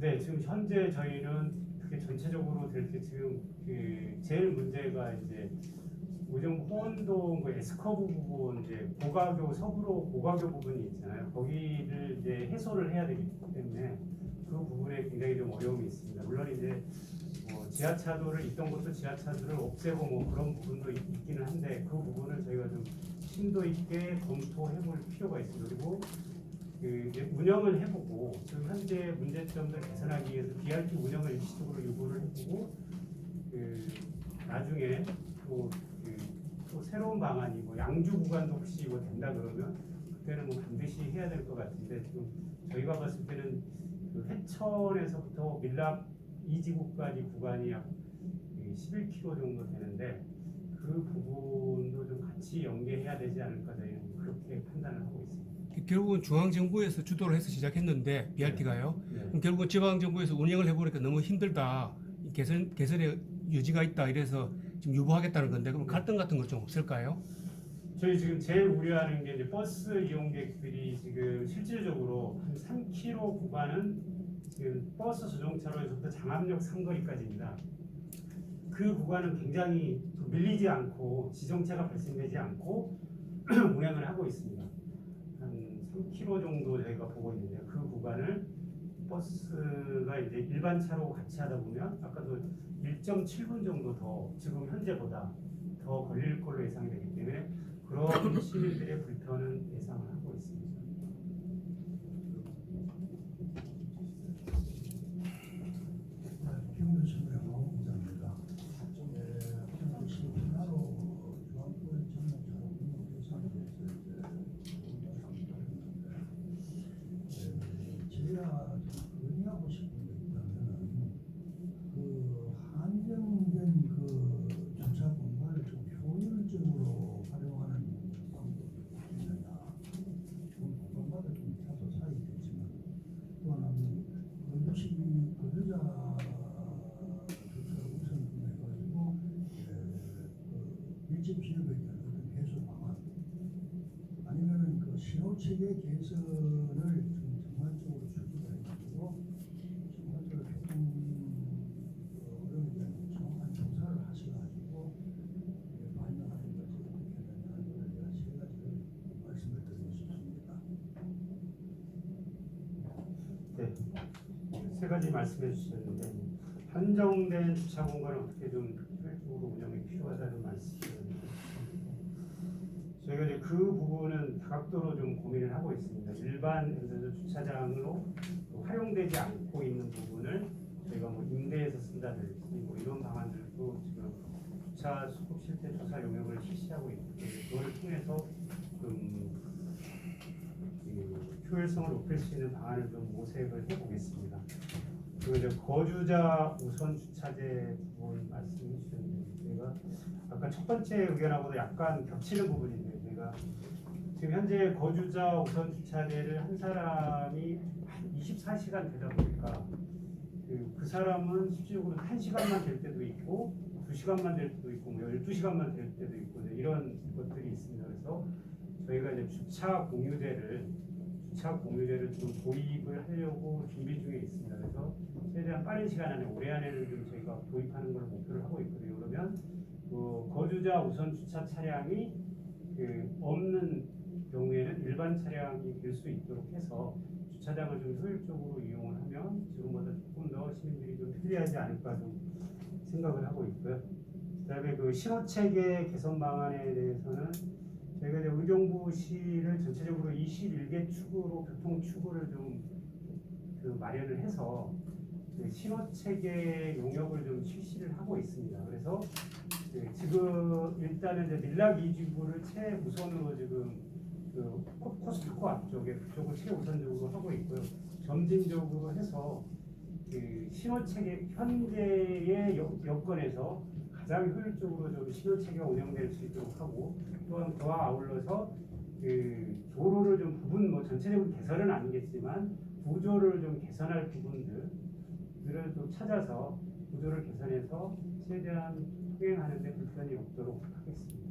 네, 지금 현재 저희는 그게 전체적으로 될 때 지금 그 제일 문제가 이제 우정 호원동 그 에스커브 부분 이제 고가교 서구로 고가교 부분이 있잖아요. 거기를 이제 해소를 해야 되기 때문에 그 부분에 굉장히 좀 어려움이 있습니다. 물론 이제 뭐 지하차도를 있던 것도 지하차도를 없애고 뭐 그런 부분도 있기는 한데 그 부분을 저희가 좀 심도 있게 검토해볼 필요가 있습니다. 그리고 그 이제 운영을 해보고 지금 현재 문제점들 개선하기 위해서 BRT 운영을 일시적으로 요구를 해보고 그 나중에 또 새로운 방안이 뭐 양주 구간도 혹시 뭐 된다 그러면 그때는 뭐 반드시 해야 될 것 같은데 지금 저희가 봤을 때는 그 회천에서부터 밀락 이지구까지 구간이 약 11km 정도 되는데 그 부분도 좀 같이 연계해야 되지 않을까 저희는 그렇게 판단을 하고 있습니다. 결국은 중앙정부에서 주도를 해서 시작했는데 BRT가요. 네. 그럼 결국은 지방정부에서 운영을 해보니까 너무 힘들다. 개선의 여지가 있다. 이래서 지금 유보하겠다는 건데 그럼 갈등 같은 거 좀 없을까요? 저희 지금 제일 우려하는 게 이제 버스 이용객들이 지금 실질적으로 한 3km 구간은 지금 버스 조정차로에서부터 장암역 상거리까지입니다. 그 구간은 굉장히 밀리지 않고 지정체가 발생되지 않고 운행을 하고 있습니다. 한 3km 정도 저희가 보고 있는데 그 구간을 버스가 이제 일반 차로 같이 하다 보면 아까도 1.7분 정도 더 지금 현재보다 더 걸릴 걸로 예상이 되기 때문에 그런 시민들의 불편은 예상을 하고 있습니다. 김문수명호 기자입니다. 신평화로 중앙권 전문차로 운영 예산에 대해서 제가 건의하고 싶은 게 있다면은 그 한정된 그 주차 공간을 좀 효율적으로 활용하는 방법이 있느냐. 지금 공간마다 좀 다소 차이 있겠지만 또 하나는 거주자 주차를 우선 해가지고 밀집 지역의 어떤 세 가지 말씀해 주셨는데 한정된 주차 공간을 어떻게 좀 효율적으로 운영이 필요하다는 말씀이셨는데 저희가 이제 그 부분은 다각도로 좀 고민을 하고 있습니다. 일반 주차장으로 활용되지 않고 있는 부분을 저희가 뭐 임대해서 쓴다든지 뭐 이런 방안들도 지금 주차 수급 실태 조사 용역을 실시하고 있는데 그거를 통해서 좀 효율성을 높일 수 있는 방안을 좀 모색을 해보겠습니다. 그리고 이제 거주자 우선 주차제 부분 말씀해 주셨는데 저희가 아까 첫 번째 의견하고도 약간 겹치는 부분인데 저희가 지금 현재 거주자 우선 주차제를 한 사람이 한 24시간 되다 보니까 그 사람은 실질적으로 1시간만 될 때도 있고 2시간만 될 때도 있고 뭐 12시간만 될 때도 있고 이런 것들이 있습니다. 그래서 저희가 이제 주차 공유제를 좀 도입을 하려고 준비 중에 있습니다. 그래서 최대한 빠른 시간 안에 올해 안에는 좀 저희가 도입하는 걸 목표를 하고 있거든요. 그러면 거주자 우선 주차 차량이 없는 경우에는 일반 차량이 될 수 있도록 해서 주차장을 좀 효율적으로 이용을 하면 지금보다 조금 더 시민들이 좀 편리하지 않을까 좀 생각을 하고 있고요. 그다음에 그 신호체계 개선 방안에 대해서는 저희가 이제 의정부시를 전체적으로 21개 축으로 교통 축을 좀 마련을 해서 신호체계 용역을 좀 실시를 하고 있습니다. 그래서 지금 일단은 이제 밀락 이지구를 최우선으로 지금 코스트코 앞쪽에 그쪽을 최우선적으로 하고 있고요. 점진적으로 해서 신호체계 현재의 여건에서 가장 효율적으로 좀 신호체계가 운영될 수 있도록 하고 또한 그와 아울러서 도로를 좀 부분 뭐 전체적으로 개선은 아니겠지만 구조를 좀 개선할 부분들을 또 찾아서 구조를 개선해서 최대한 통행하는 데 불편이 없도록 하겠습니다.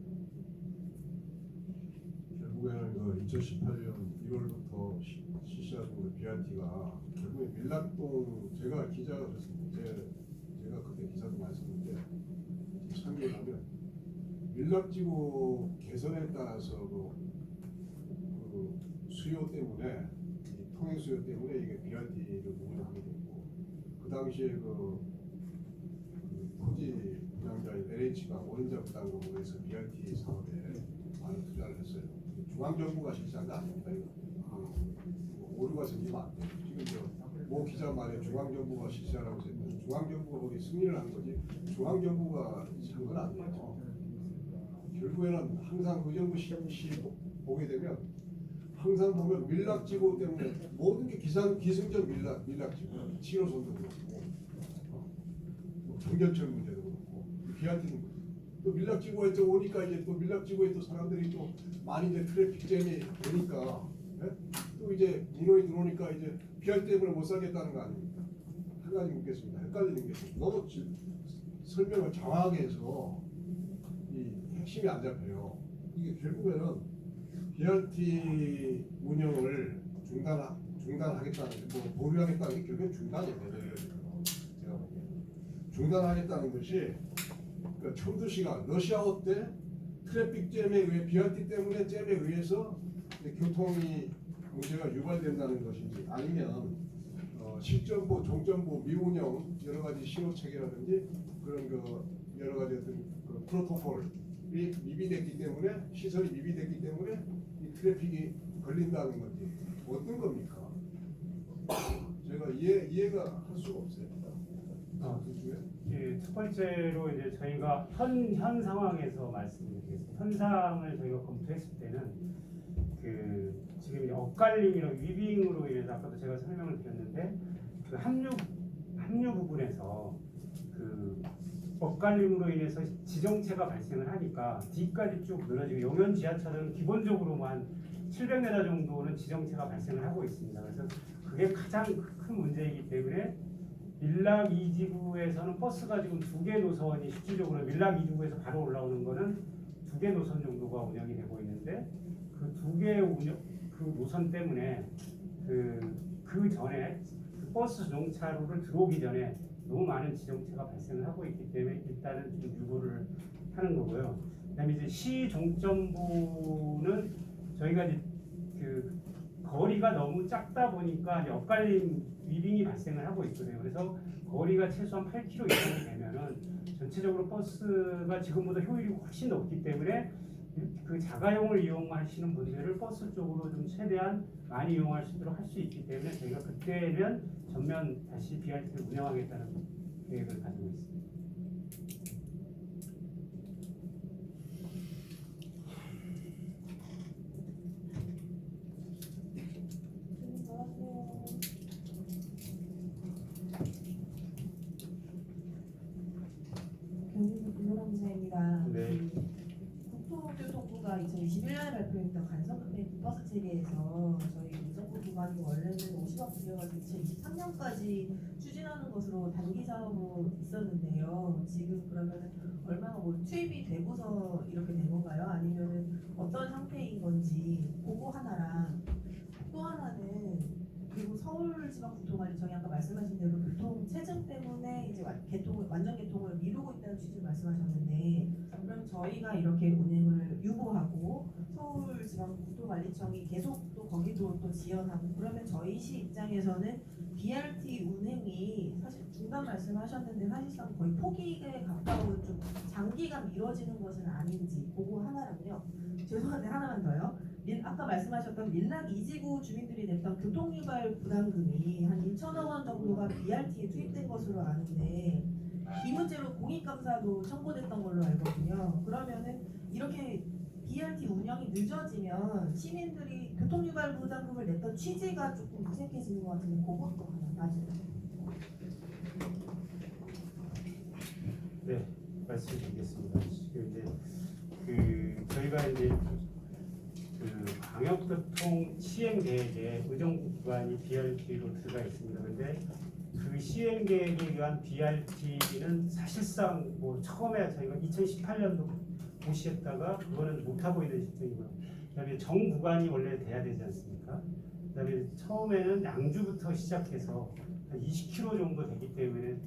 결국에는 그 2018년 1월부터 실시하는 그 BRT가 결국에 밀락동 제가 기자가 됐습니다. 제가 그때 기사도 말씀드렸는데 참고하면 밀락지구 개선에 따라서 그 수요 때문에 통행 수요 때문에 이게 BRT를 운영하게 됐고 그 당시에 그 토지 분양자인 LH가 원자 부담금으로 해서 BRT 사업에 많은 투자를 했어요. 중앙정부가 실시한 거 아닙니다. 오류가 생기면 안 돼요. 지금 모 기자 말에 중앙정부가 실시하라고 했는데 중앙정부가 거기 승인을 한 거지 중앙정부가 한 건 아니에요. 결국에는 항상 의정부시 보게 되면 항상 보면 밀락지구 때문에 모든 게 기승전 밀락지구 7호선도 그렇고 경전철 문제도 그렇고 BRT는 또 밀락지구에 또 오니까 이제 또 밀락지구에 또 사람들이 또 많이 이제 트래픽 잼이 되니까 예? 또 이제 인원이 들어오니까 이제 BRT 때문에 못 살겠다는 거 아닙니까? 한 가지 묻겠습니다. 헷갈리는 게 너무 설명을 장황하게 해서 이 핵심이 안 잡혀요. 이게 결국에는 BRT 운영을 중단하겠다는 뭐 보류하겠다는 게 결국엔 중단이에요. 제가 보기에 중단하겠다는 것이 그러니까 청두시가 러시아워 때 트래픽 잼에 의해 BRT 때문에 잼에 의해서 교통이 문제가 유발된다는 것인지 아니면 실전보, 종전보, 미운영 여러 가지 신호 체계라든지 그런 그 여러 가지 어떤 그 프로토콜이 미비됐기 때문에 시설이 미비됐기 때문에 이 트래픽이 걸린다는 건지 어떤 겁니까? 제가 이해가 할 수가 없어요. 첫 번째로 이제 저희가 현 상황에서 말씀드리겠습니다. 현상을 저희가 검토했을 때는 지금 이제 엇갈림이나 위빙으로 인해서 아까도 제가 설명을 드렸는데 그 합류 부분에서 그 엇갈림으로 인해서 지정체가 발생을 하니까 뒤까지 쭉 늘어지고 용현 지하철은 기본적으로만 700m 정도는 지정체가 발생을 하고 있습니다. 그래서 그게 가장 큰 문제이기 때문에 밀락 2지구에서는 버스가 지금 2개 노선이 실질적으로 밀락 2지구에서 바로 올라오는 거는 2개 노선 정도가 운영이 되고 있는데 그 2개 그 노선 때문에 그 전에 그 버스 정차로를 들어오기 전에 너무 많은 지정체가 발생을 하고 있기 때문에 일단은 좀 유보를 하는 거고요. 그다음에 이제 시 종점부는 저희가 이제 그 거리가 너무 작다 보니까 이제 엇갈림 위빙이 발생을 하고 있거든요. 그래서 거리가 최소한 8km 이상이 되면은 전체적으로 버스가 지금보다 효율이 훨씬 높기 때문에 그 자가용을 이용하시는 분들을 버스 쪽으로 좀 최대한 많이 이용할 수 있도록 할 수 있기 때문에 저희가 그때는 전면 다시 BRT를 운영하겠다는 계획을 가지고 있습니다. 경기도 김호남사입니다. 네. 국토교통부가 2021년에 발표했던 간선급행 버스 체계에서 저희 정부 기관이 원래는 50억 들여가지고 2023년까지 추진하는 것으로 단기 사업으로 있었는데요. 지금 그러면 얼마나 뭐 투입이 되고서 이렇게 된 건가요? 아니면은 어떤 상태인 건지 그거 하나랑 또 하나는 그리고 서울지방교통관리청이 아까 말씀하신 대로 교통 체증 때문에 이제 완전 개통을 미루고 있다는 취지를 말씀하셨는데 그럼 저희가 이렇게 운행을 유보하고 서울지방교통관리청이 계속 또 거기도 또 지연하고 그러면 저희 시 입장에서는 BRT 운행이 사실 중단 말씀하셨는데 사실상 거의 포기에 가까운 좀 장기간 미뤄지는 것은 아닌지 그거 하나랑요. 죄송한데 하나만 더요. 아까 말씀하셨던 밀락 2지구 주민들이 냈던 교통유발 부담금이 한 1천억 원 정도가 BRT에 투입된 것으로 아는데 이 문제로 공익감사도 청구됐던 걸로 알거든요. 그러면은 이렇게 BRT 운영이 늦어지면 시민들이 교통유발 부담금을 냈던 취지가 조금 무색해지는 것 같은데 그것도 하나 나중에. 네, 말씀드리겠습니다. 지금 이제 저희가 이제 그 광역교통 시행 계획에 의정부 기관이 BRT로 들어가 있습니다. 그런데 그 시행 계획에 의한 BRT는 사실상 뭐 처음에 저희가 2018년도 고시했다가 그거는 못 하고 있는 시점이고요. 그다음에 정 구간이 원래 돼야 되지 않습니까? 그다음에 처음에는 양주부터 시작해서 한 20km 정도 되기 때문에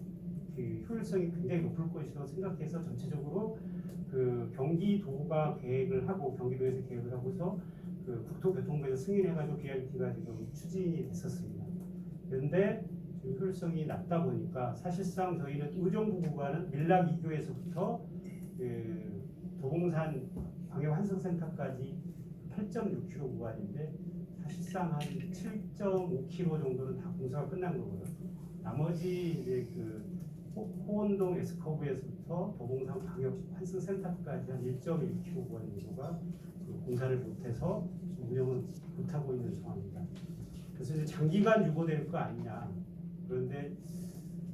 그 효율성이 굉장히 높을 것이라고 생각해서 전체적으로 그 경기도가 계획을 하고 경기도에서 계획을 하고서 그 국토교통부에서 승인해가지고 BRT가 지금 추진이 됐었습니다. 그런데 지금 효율성이 낮다 보니까 사실상 저희는 의정부 구간은 밀락 2교에서부터 그 도봉산 광역환승센터까지 8.6km 구간인데 사실상 한 7.5km 정도는 다 공사가 끝난 거고요. 나머지 이제 그 호원동 S커브에서부터 도봉산 광역환승센터까지 한 1.1km 구간 정도가 그 공사를 못해서 지금 운영을 못하고 있는 상황입니다. 그래서 이제 장기간 유보될 거 아니냐. 그런데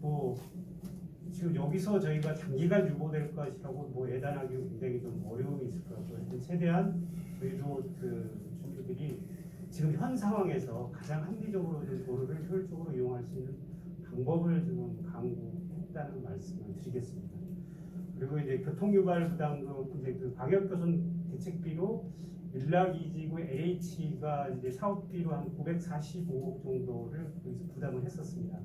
뭐 지금 여기서 저희가 장기간 유보될 것이라고 뭐 예단하기 굉장히 좀 어려움이 있을 것 같고요. 최대한 저희도 그 주민들이 지금 현 상황에서 가장 합리적으로 도로를 효율적으로 이용할 수 있는 방법을 지금 강구했다는 말씀을 드리겠습니다. 그리고 이제 교통유발 부담금 이제 그 광역교통 대책비로 밀락 2지구 LH가 이제 사업비로 한 945억 정도를 거기서 부담을 했었습니다.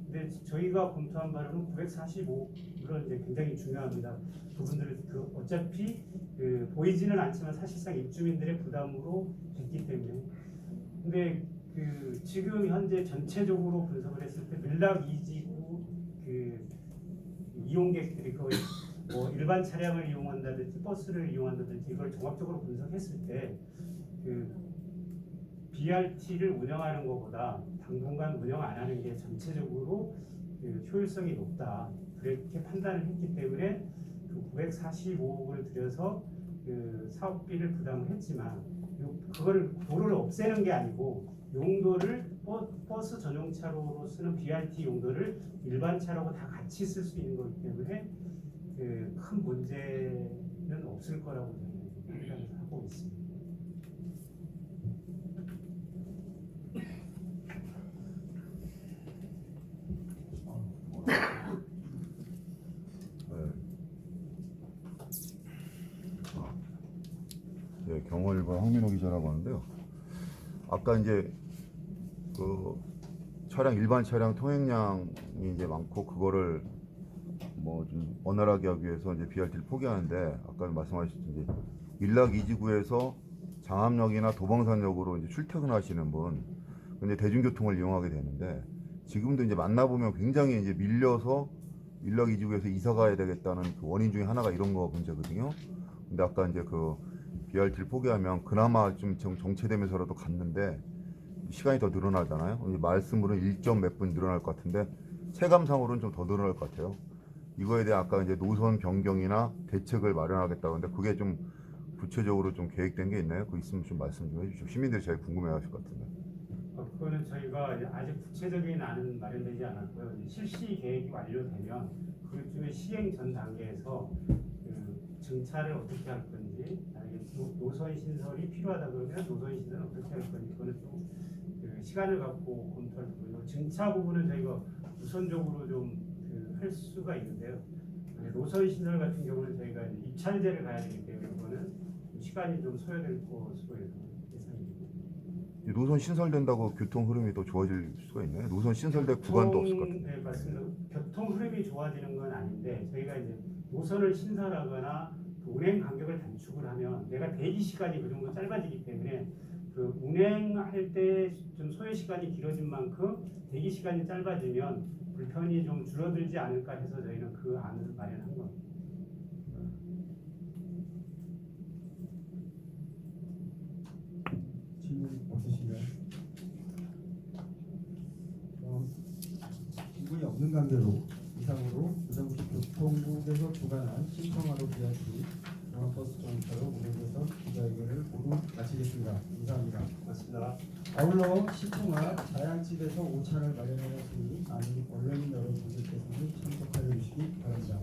근데 저희가 검토한 바로는 945억 물론 이제 굉장히 중요합니다. 그분들은 그 어차피 그 보이지는 않지만 사실상 입주민들의 부담으로 됐기 때문에. 근데 그 지금 현재 전체적으로 분석을 했을 때 밀락 2지구 그 이용객들이 거의 뭐 일반 차량을 이용한다든지 버스를 이용한다든지 이걸 종합적으로 분석했을 때 그 BRT를 운영하는 것보다 당분간 운영 안 하는 게 전체적으로 그 효율성이 높다 그렇게 판단을 했기 때문에 그 945억을 들여서 그 사업비를 부담을 했지만 그거를 도로를 없애는 게 아니고 용도를 버스 전용차로로 쓰는 BRT 용도를 일반 차로하고 다 같이 쓸 수 있는 거기 때문에 그 큰 문제는 없을 거라고 저는 생각을 하고 있습니다. 네, 경월일보 황민호 기자라고 하는데요. 아까 이제 그 차량 일반 차량 통행량이 이제 많고 그거를 뭐 좀 원활하게 하기 위해서 이제 BRT를 포기하는데 아까 말씀하셨듯이 밀락 2지구에서 상암역이나 도봉산역으로 이제 출퇴근하시는 분, 근데 대중교통을 이용하게 되는데 지금도 이제 만나보면 굉장히 이제 밀려서 밀락 이지구에서 이사 가야 되겠다는 그 원인 중에 하나가 이런 거 문제거든요. 근데 아까 이제 그 BRT를 포기하면 그나마 좀 정체되면서라도 갔는데 시간이 더 늘어나잖아요. 말씀으로는 1점 몇 분 늘어날 것 같은데 체감상으로는 좀 더 늘어날 것 같아요. 이거에 대해 아까 이제 노선 변경이나 대책을 마련하겠다고 하는데 그게 좀 구체적으로 좀 계획된 게 있나요? 그거 있으면 좀 말씀 좀 해주시죠. 시민들이 제일 궁금해하실 것 같은데. 그거는 저희가 아직 구체적인 안은 마련되지 않았고요. 이제 실시 계획이 완료되면 그중에 시행 전 단계에서 그 증차를 어떻게 할 건지, 노선 신설이 필요하다 그러면 노선 신설을 어떻게 할 건지 그거는 좀 그 시간을 갖고 검토할 거고요. 증차 부분은 저희가 우선적으로 좀 할 수가 있는데요. 노선 신설 같은 경우는 저희가 이제 입찰제를 가야 되기 때문에 그거는 시간이 좀 소요될 것으로 예상됩니다. 노선 신설된다고 교통 흐름이 더 좋아질 수가 있나요? 노선 신설될 구간도 없을 것 같은데. 네, 맞습니다. 교통 흐름이 좋아지는 건 아닌데 저희가 이제 노선을 신설하거나 그 운행 간격을 단축을 하면 내가 대기 시간이 그 정도 짧아지기 때문에 그 운행할 때 좀 소요 시간이 길어진 만큼 대기 시간이 짧아지면 불편이 좀 줄어들지 않을까 해서 저희는 그 안을 마련한 겁니다. 질문 없으신가요? 질문이 없는 관계로 이상으로 부산교통국에서 주관한 신청하러 BRT 버스 정차로 운행해서 기자회견을 모두 마치겠습니다. 감사합니다. 고맙습니다. 아울러 시청과 자양집에서 오찬을 마련하였으니 많은 언론인 여러분들께서는 참석하여 주시기 바랍니다.